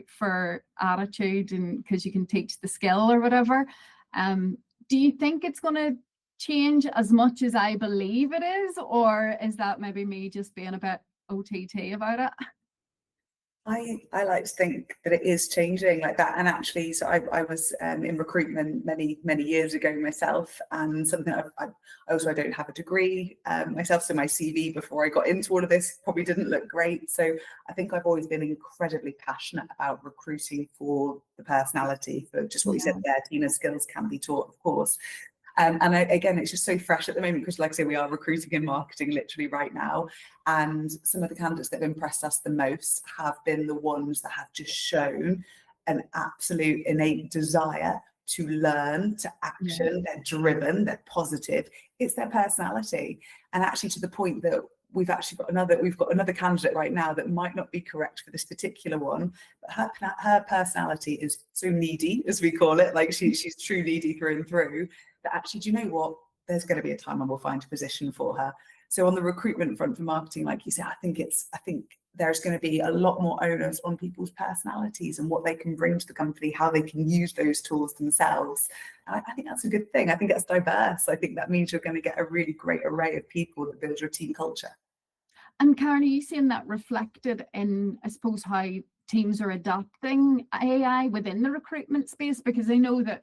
Speaker 1: for attitude, and because you can teach the skill or whatever. Do you think it's going to change as much as I believe it is, or is that maybe me just being a bit OTT about it?
Speaker 3: I like to think that it is changing like that. And actually, so I was in recruitment many years ago myself, and something I don't have a degree myself, so my CV before I got into all of this probably didn't look great. So I think I've always been incredibly passionate about recruiting for the personality, for just what you said there, Tina's skills can be taught, of course. Again, it's just so fresh at the moment, because like I say, we are recruiting in marketing literally right now. And some of the candidates that have impressed us the most have been the ones that have just shown an absolute innate desire to learn, to action. They're driven, they're positive. It's their personality. And actually, to the point that we've got another candidate right now that might not be correct for this particular one, but her personality is so needy, as we call it. Like she's true needy through and through. That actually, do you know what? There's going to be a time when we'll find a position for her. So on the recruitment front for marketing, like you said, I think there's going to be a lot more onus on people's personalities and what they can bring to the company, how they can use those tools themselves. And I think that's a good thing. I think that's diverse. I think that means you're going to get a really great array of people that build your team culture.
Speaker 1: And Karen, are you seeing that reflected in, I suppose, how teams are adopting AI within the recruitment space? Because I know that,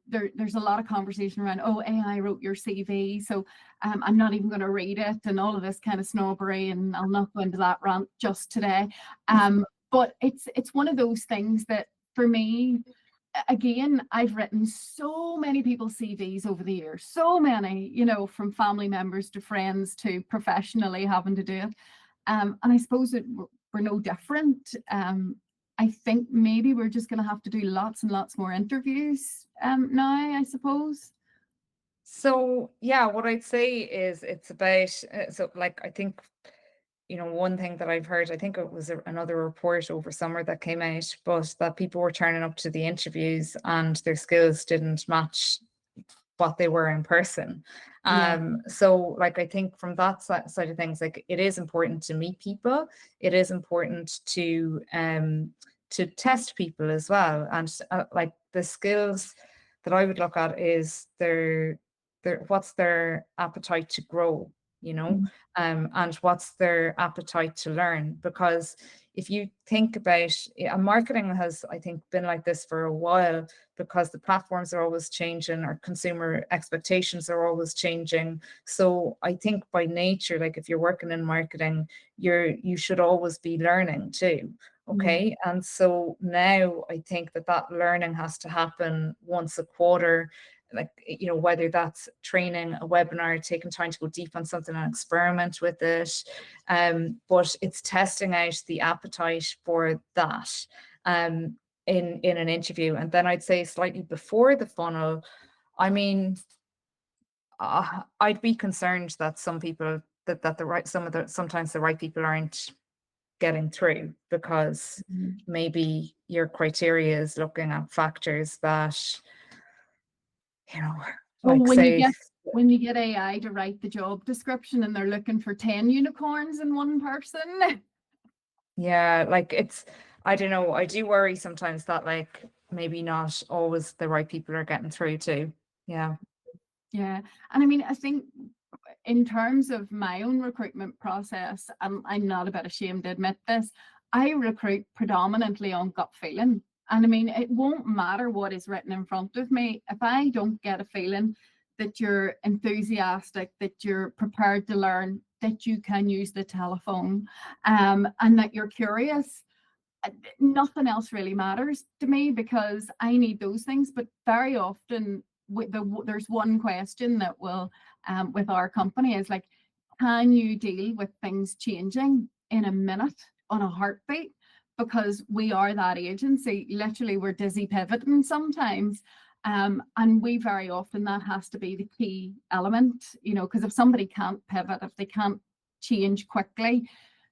Speaker 1: there's a lot of conversation around, AI wrote your CV, so I'm not even going to read it, and all of this kind of snobbery, and I'll not go into that rant just today. But it's one of those things that, for me, again, I've written so many people's CVs over the years, so many, from family members to friends to professionally having to do it. And I suppose we're no different. I think maybe we're just going to have to do lots and lots more interviews now, I suppose.
Speaker 2: So, yeah, what I'd say is it's about, I think, one thing that I've heard, I think it was another report over summer that came out, but that people were turning up to the interviews and their skills didn't match what they were in person. So I think from that side of things, it is important to meet people. It is important to test people as well. And the skills that I would look at is what's their appetite to grow, you know, and what's their appetite to learn. Because if you think about and marketing has, I think, been like this for a while, because the platforms are always changing, our consumer expectations are always changing. So I think by nature, like if you're working in marketing, you should always be learning too. Okay. And so now I think that learning has to happen once a quarter, like, you know, whether that's training, a webinar, taking time to go deep on something and experiment with it. But it's testing out the appetite for that in an interview. And then I'd say slightly before the funnel, I mean, I'd be concerned that some people sometimes the right people aren't getting through, because maybe your criteria is looking at factors that, you know,
Speaker 1: Well,
Speaker 2: like
Speaker 1: when you get AI to write the job description and they're looking for 10 unicorns in one person.
Speaker 2: Yeah, like I don't know, I do worry sometimes that like maybe not always the right people are getting through too. Yeah.
Speaker 1: Yeah. And I mean, I think in terms of my own recruitment process, I'm not a bit ashamed to admit this, I recruit predominantly on gut feeling. And I mean, it won't matter what is written in front of me. If I don't get a feeling that you're enthusiastic, that you're prepared to learn, that you can use the telephone, and that you're curious, nothing else really matters to me, because I need those things. But very often there's one question that will with our company is like, can you deal with things changing in a minute, on a heartbeat? Because we are that agency, literally we're dizzy pivoting sometimes, and we very often, that has to be the key element, you know, because if somebody can't pivot, if they can't change quickly,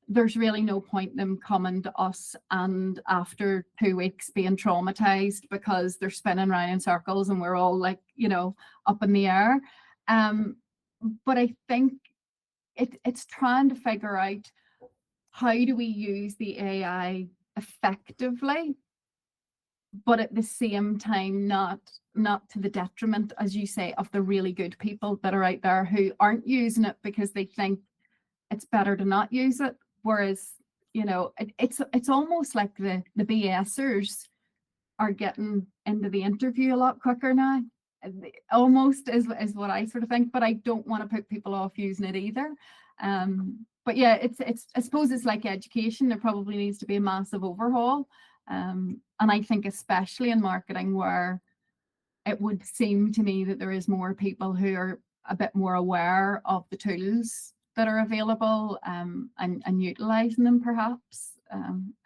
Speaker 1: there's really no point in them coming to us and after 2 weeks being traumatized because they're spinning around in circles and we're all like, you know, up in the air. But I think it's trying to figure out, how do we use the AI effectively, but at the same time not to the detriment, as you say, of the really good people that are out there who aren't using it because they think it's better to not use it. Whereas, you know, it's almost like the BSers are getting into the interview a lot quicker now. Almost is what I sort of think, but I don't want to put people off using it either. But yeah, it's I suppose it's like education. There probably needs to be a massive overhaul. And I think especially in marketing, where it would seem to me that there is more people who are a bit more aware of the tools that are available, and utilizing them perhaps. I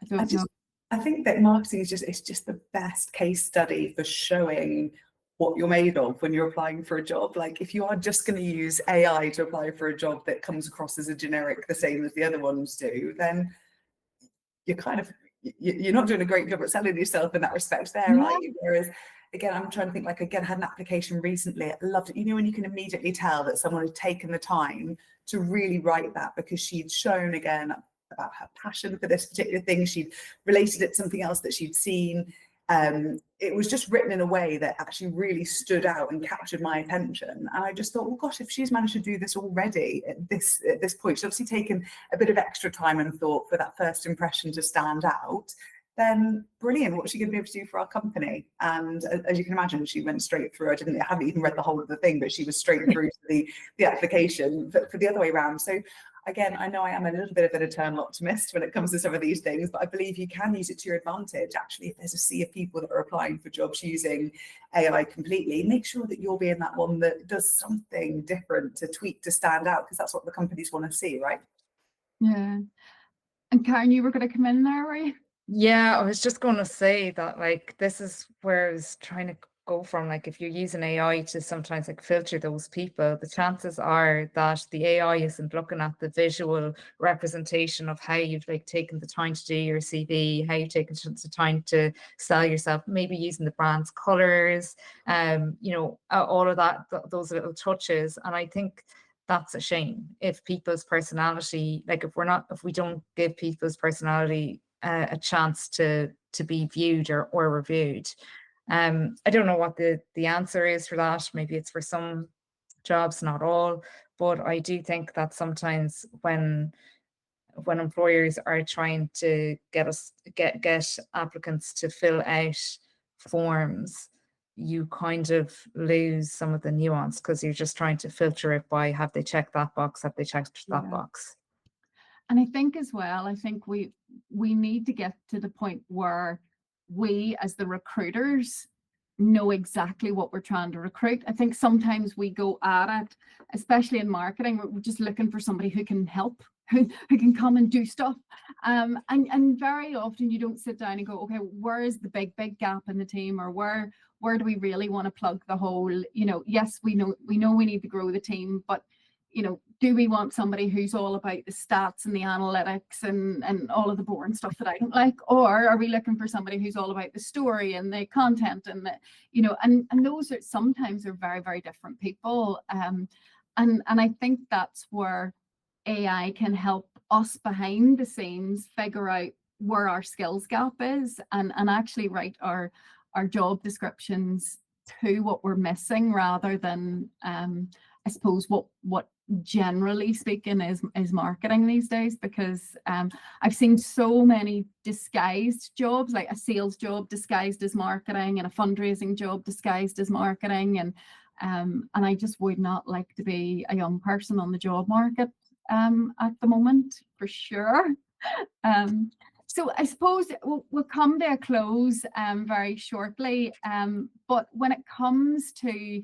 Speaker 1: don't know.
Speaker 3: I think that marketing is just the best case study for showing what you're made of when you're applying for a job. Like, if you are just going to use AI to apply for a job that comes across as a generic, the same as the other ones do, then you're not doing a great job at selling yourself in that respect there, are you? Whereas, again, I'm trying to think, like, again, I had an application recently. I loved it. You know, when you can immediately tell that someone had taken the time to really write that, because she'd shown, again, about her passion for this particular thing. She'd related it to something else that she'd seen. It was just written in a way that actually really stood out and captured my attention. And I just thought, well, gosh, if she's managed to do this already at this point, she's obviously taken a bit of extra time and thought for that first impression to stand out. Then brilliant, what's she going to be able to do for our company? And as you can imagine, she went straight through. I hadn't even read the whole of the thing, but she was straight through to the application for the other way around. So again, I know I am a little bit of an eternal optimist when it comes to some of these things, but I believe you can use it to your advantage. Actually, if there's a sea of people that are applying for jobs using AI completely, make sure that you're being that one that does something different to tweak to stand out, because that's what the companies want to see, right?
Speaker 1: Yeah. And Karen, you were going to come in there, were you?
Speaker 2: Yeah, I was just going to say that, like, this is where I was trying to go from. Like, if you're using AI to sometimes like filter those people, the chances are that the AI isn't looking at the visual representation of how you've like taken the time to do your CV, how you've taken the time to sell yourself, maybe using the brand's colors, you know, all of that, those little touches. And I think that's a shame if people's personality, like if we don't give people's personality a chance to be viewed or reviewed. I don't know what the answer is for that. Maybe it's for some jobs, not all, but I do think that sometimes when employers are trying to get applicants to fill out forms, you kind of lose some of the nuance because you're just trying to filter it by, have they checked that box, have they checked that box.
Speaker 1: And I think as well, I think we need to get to the point where we as the recruiters know exactly what we're trying to recruit. I think sometimes we go at it, especially in marketing, we're just looking for somebody who can help, who can come and do stuff. And very often you don't sit down and go, okay, where is the big gap in the team, or where do we really want to plug the hole? You know, yes, we know we need to grow the team, but you know, do we want somebody who's all about the stats and the analytics and all of the boring stuff that I don't like? Or are we looking for somebody who's all about the story and the content and the, you know, and those are sometimes are very, very different people. And I think that's where AI can help us behind the scenes figure out where our skills gap is and actually write our job descriptions to what we're missing rather than I suppose what generally speaking is marketing these days, because I've seen so many disguised jobs, like a sales job disguised as marketing and a fundraising job disguised as marketing, and I just would not like to be a young person on the job market at the moment, for sure. So I suppose we'll come to a close very shortly, but when it comes to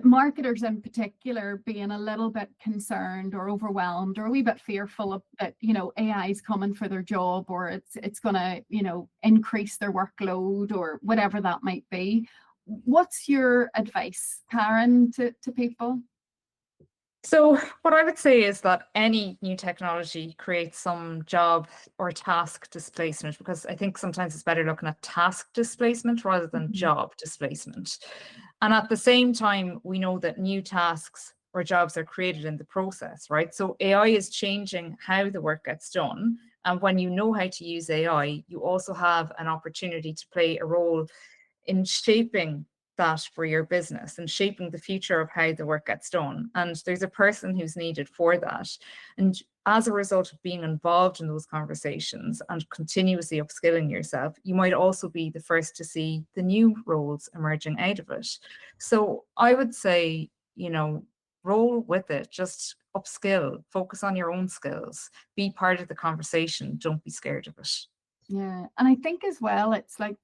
Speaker 1: marketers in particular being a little bit concerned or overwhelmed or a wee bit fearful of that, you know, AI is coming for their job, or it's going to, you know, increase their workload or whatever that might be. What's your advice, Karen, to people?
Speaker 2: So what I would say is that any new technology creates some job or task displacement, because I think sometimes it's better looking at task displacement rather than job displacement. And at the same time, we know that new tasks or jobs are created in the process, right? So AI is changing how the work gets done. And when you know how to use AI, you also have an opportunity to play a role in shaping that for your business and shaping the future of how the work gets done. And there's a person who's needed for that. And as a result of being involved in those conversations and continuously upskilling yourself, you might also be the first to see the new roles emerging out of it. So I would say, you know, roll with it, just upskill, focus on your own skills, be part of the conversation, don't be scared of it.
Speaker 1: Yeah, and I think as well, it's like,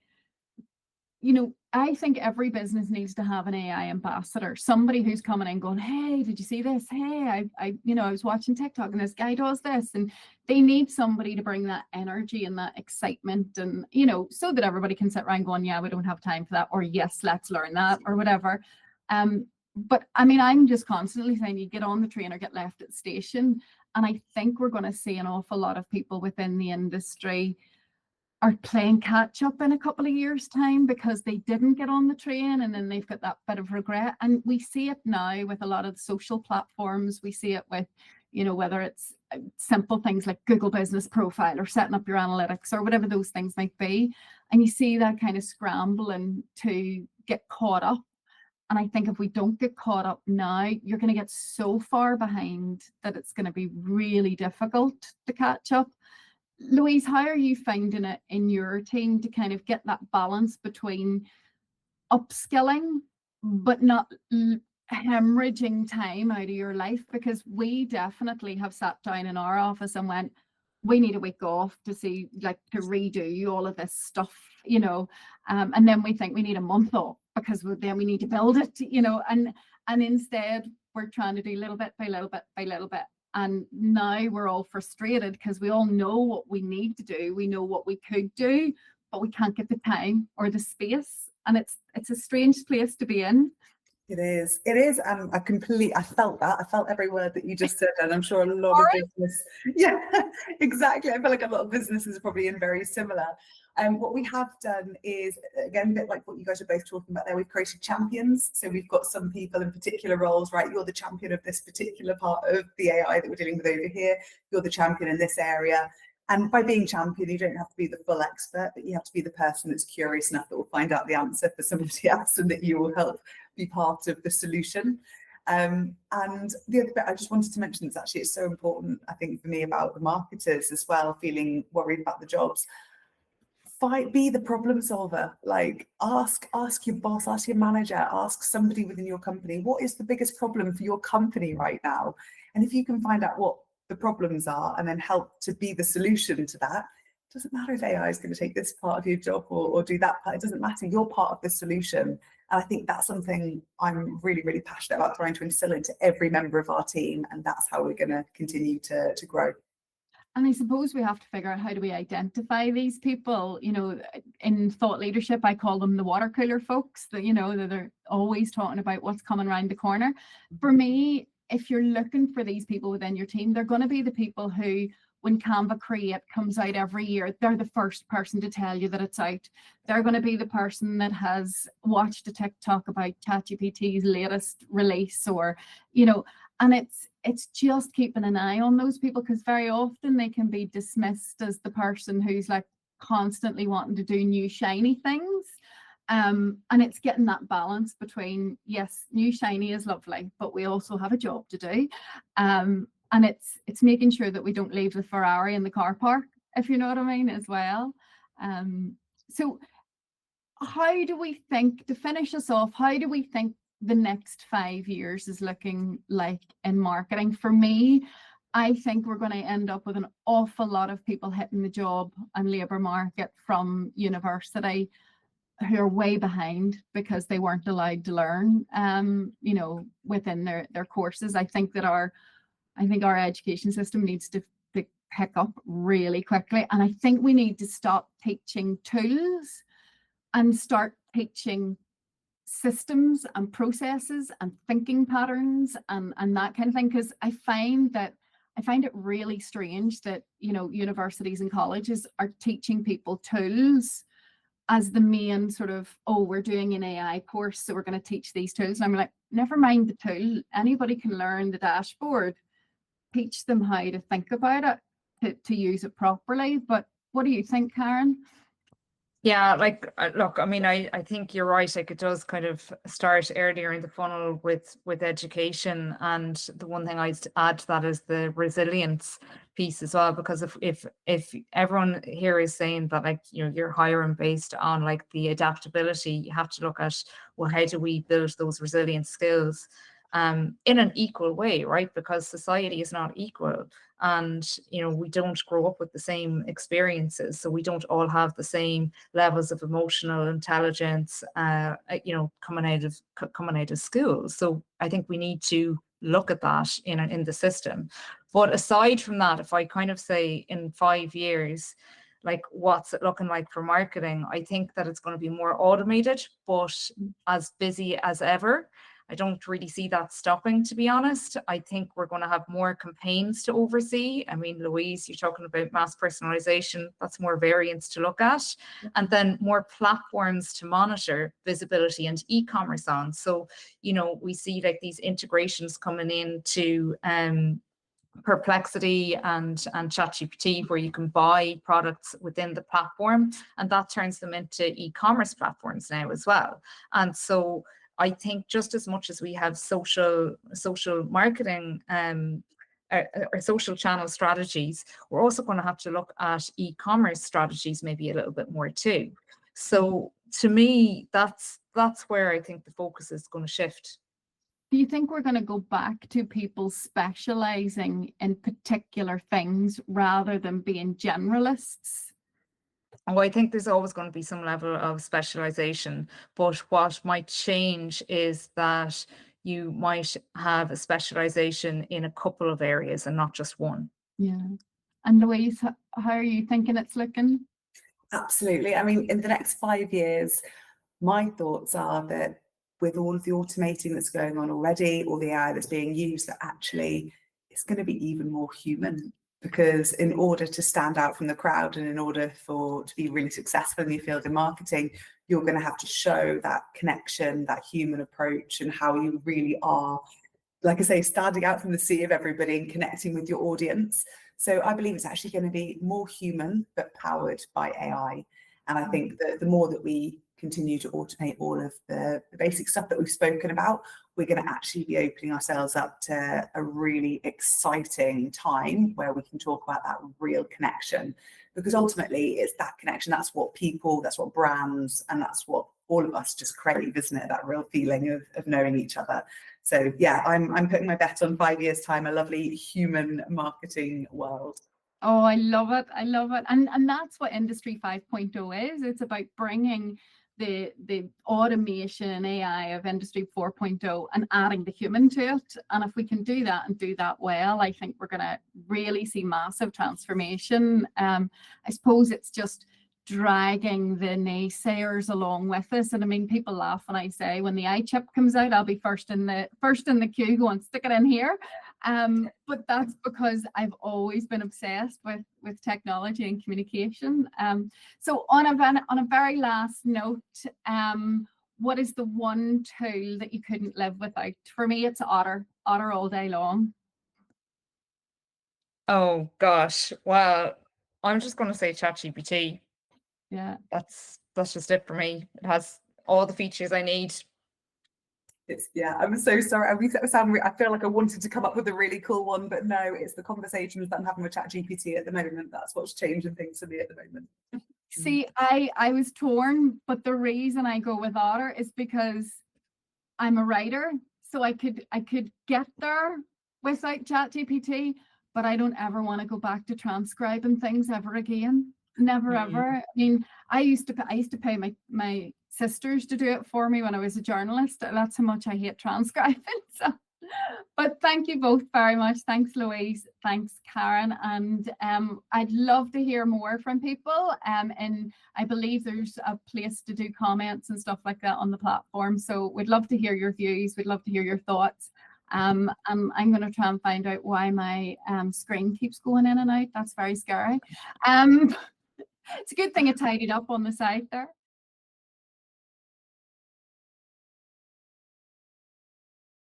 Speaker 1: you know, I think every business needs to have an AI ambassador, somebody who's coming in going, hey, did you see this? Hey, I was watching TikTok and this guy does this. And they need somebody to bring that energy and that excitement and, you know, so that everybody can sit around going, yeah, we don't have time for that, or yes, let's learn that, or whatever. But I mean, I'm just constantly saying you get on the train or get left at the station. And I think we're going to see an awful lot of people within the industry are playing catch up in a couple of years' time because they didn't get on the train, and then they've got that bit of regret. And we see it now with a lot of the social platforms. We see it with, you know, whether it's simple things like Google Business Profile or setting up your analytics or whatever those things might be. And you see that kind of scrambling to get caught up. And I think if we don't get caught up now, you're going to get so far behind that it's going to be really difficult to catch up. Louise, how are you finding it in your team to kind of get that balance between upskilling but not hemorrhaging time out of your life? Because we definitely have sat down in our office and went, we need a week off to see, like, to redo all of this stuff, you know, and then we think we need a month off because then we need to build it, you know, and instead we're trying to do little bit by little bit by little bit. And now we're all frustrated because we all know what we need to do. We know what we could do, but we can't get the time or the space. And it's a strange place to be in.
Speaker 3: It is. And I felt that. I felt every word that you just said. And I'm sure a lot of business. Yeah, exactly. I feel like a lot of businesses are probably in very similar. What we have done is, again, a bit like what you guys are both talking about there, we've created champions. So we've got some people in particular roles, right? You're the champion of this particular part of the AI that we're dealing with over here. You're the champion in this area. And by being champion, you don't have to be the full expert, but you have to be the person that's curious enough that will find out the answer for somebody else, and that you will help be part of the solution. And the other bit I just wanted to mention is actually it's so important, I think, for me, about the marketers as well, feeling worried about the jobs. Be the problem solver. Like ask your boss, ask your manager, ask somebody within your company, what is the biggest problem for your company right now? And if you can find out what the problems are and then help to be the solution to that, it doesn't matter if AI is going to take this part of your job or do that part. It doesn't matter. You're part of the solution. And I think that's something I'm really, really passionate about trying to instill into every member of our team. And that's how we're going to continue to grow.
Speaker 1: And I suppose we have to figure out, how do we identify these people? You know, in thought leadership, I call them the water cooler folks, that, you know, that they're always talking about what's coming around the corner. For me, if you're looking for these people within your team, they're going to be the people who, when Canva Create comes out every year, they're the first person to tell you that it's out. They're going to be the person that has watched a TikTok about ChatGPT's latest release, or, you know, and it's just keeping an eye on those people, because very often they can be dismissed as the person who's like constantly wanting to do new shiny things. And it's getting that balance between, yes, new shiny is lovely, but we also have a job to do. And it's making sure that we don't leave the Ferrari in the car park, if you know what I mean, as well. So how do we think, to finish us off, how do we think the next 5 years is looking like in marketing? For me, I think we're going to end up with an awful lot of people hitting the job and labour market from university who are way behind because they weren't allowed to learn, you know, within their courses. I think our education system needs to pick up really quickly. And I think we need to stop teaching tools and start teaching systems and processes and thinking patterns and that kind of thing. Because I find it really strange that, you know, universities and colleges are teaching people tools as the main sort of, oh, we're doing an AI course, so we're going to teach these tools. And I'm like, never mind the tool. Anybody can learn the dashboard. Teach them how to think about it, to use it properly. But what do you think, Karen?
Speaker 2: Yeah, like, look, I mean, I think you're right. Like, it does kind of start earlier in the funnel with education. And the one thing I'd add to that is the resilience piece as well, because if everyone here is saying that, like, you know, you're hiring based on like the adaptability, you have to look at, well, how do we build those resilient skills in an equal way, right? Because society is not equal. And, you know, we don't grow up with the same experiences. So we don't all have the same levels of emotional intelligence, you know, coming out of school. So I think we need to look at that in the system. But aside from that, if I kind of say in 5 years, like, what's it looking like for marketing? I think that it's going to be more automated, but as busy as ever. I don't really see that stopping, to be honest. I think we're going to have more campaigns to oversee. I mean, Louise, you're talking about mass personalization. That's more variants to look at. And then more platforms to monitor visibility and e-commerce on. So, you know, we see like these integrations coming into Perplexity and ChatGPT, where you can buy products within the platform, and that turns them into e-commerce platforms now as well. And so I think just as much as we have social marketing or social channel strategies, we're also going to have to look at e-commerce strategies maybe a little bit more too. So to me, that's where I think the focus is going to shift.
Speaker 1: Do you think we're going to go back to people specializing in particular things rather than being generalists?
Speaker 2: Oh, I think there's always going to be some level of specialization, but what might change is that you might have a specialization in a couple of areas and not just one.
Speaker 1: Yeah. And Louise, how are you thinking it's looking?
Speaker 3: Absolutely. I mean, in the next 5 years, my thoughts are that with all of the automating that's going on already, all the AI that's being used, that actually it's going to be even more human. Because in order to stand out from the crowd and in order to be really successful in your field of marketing, you're going to have to show that connection, that human approach, and how you really are, like I say, standing out from the sea of everybody and connecting with your audience. So I believe it's actually going to be more human, but powered by AI. And I think that the more that we continue to automate all of the basic stuff that we've spoken about, we're going to actually be opening ourselves up to a really exciting time where we can talk about that real connection. Because ultimately it's that connection, that's what people, that's what brands, and that's what all of us just crave, isn't it? That real feeling of knowing each other. So yeah, I'm putting my bet on 5 years' time, a lovely human marketing world.
Speaker 1: Oh, I love it. I love it. And that's what Industry 5.0 is. It's about bringing the automation and AI of Industry 4.0 and adding the human to it. And if we can do that and do that well, I think we're going to really see massive transformation. I suppose it's just dragging the naysayers along with us. And I mean, people laugh when I say when the iChip comes out, I'll be first in the queue going, stick it in here. But that's because I've always been obsessed with technology and communication. So on a very last note, what is the one tool that you couldn't live without? For me, it's Otter all day long.
Speaker 2: Oh gosh, well, I'm just going to say ChatGPT.
Speaker 1: Yeah,
Speaker 2: That's just it for me. It has all the features I need.
Speaker 3: I'm so sorry. I feel like I wanted to come up with a really cool one, but no, it's the conversations that I'm having with ChatGPT at the moment. That's what's changing things for me at the moment.
Speaker 1: see, I was torn, but the reason I go with Otter is because I'm a writer, so I could get there without ChatGPT, but I don't ever want to go back to transcribing things ever again. Never ever. I mean, I used to pay my sisters to do it for me when I was a journalist. That's how much I hate transcribing. So, but thank you both very much. Thanks, Louise. Thanks, Karen. And I'd love to hear more from people. And I believe there's a place to do comments and stuff like that on the platform. So we'd love to hear your views. We'd love to hear your thoughts. I'm going to try and find out why my screen keeps going in and out. That's very scary. It's a good thing I tidied up on the side there.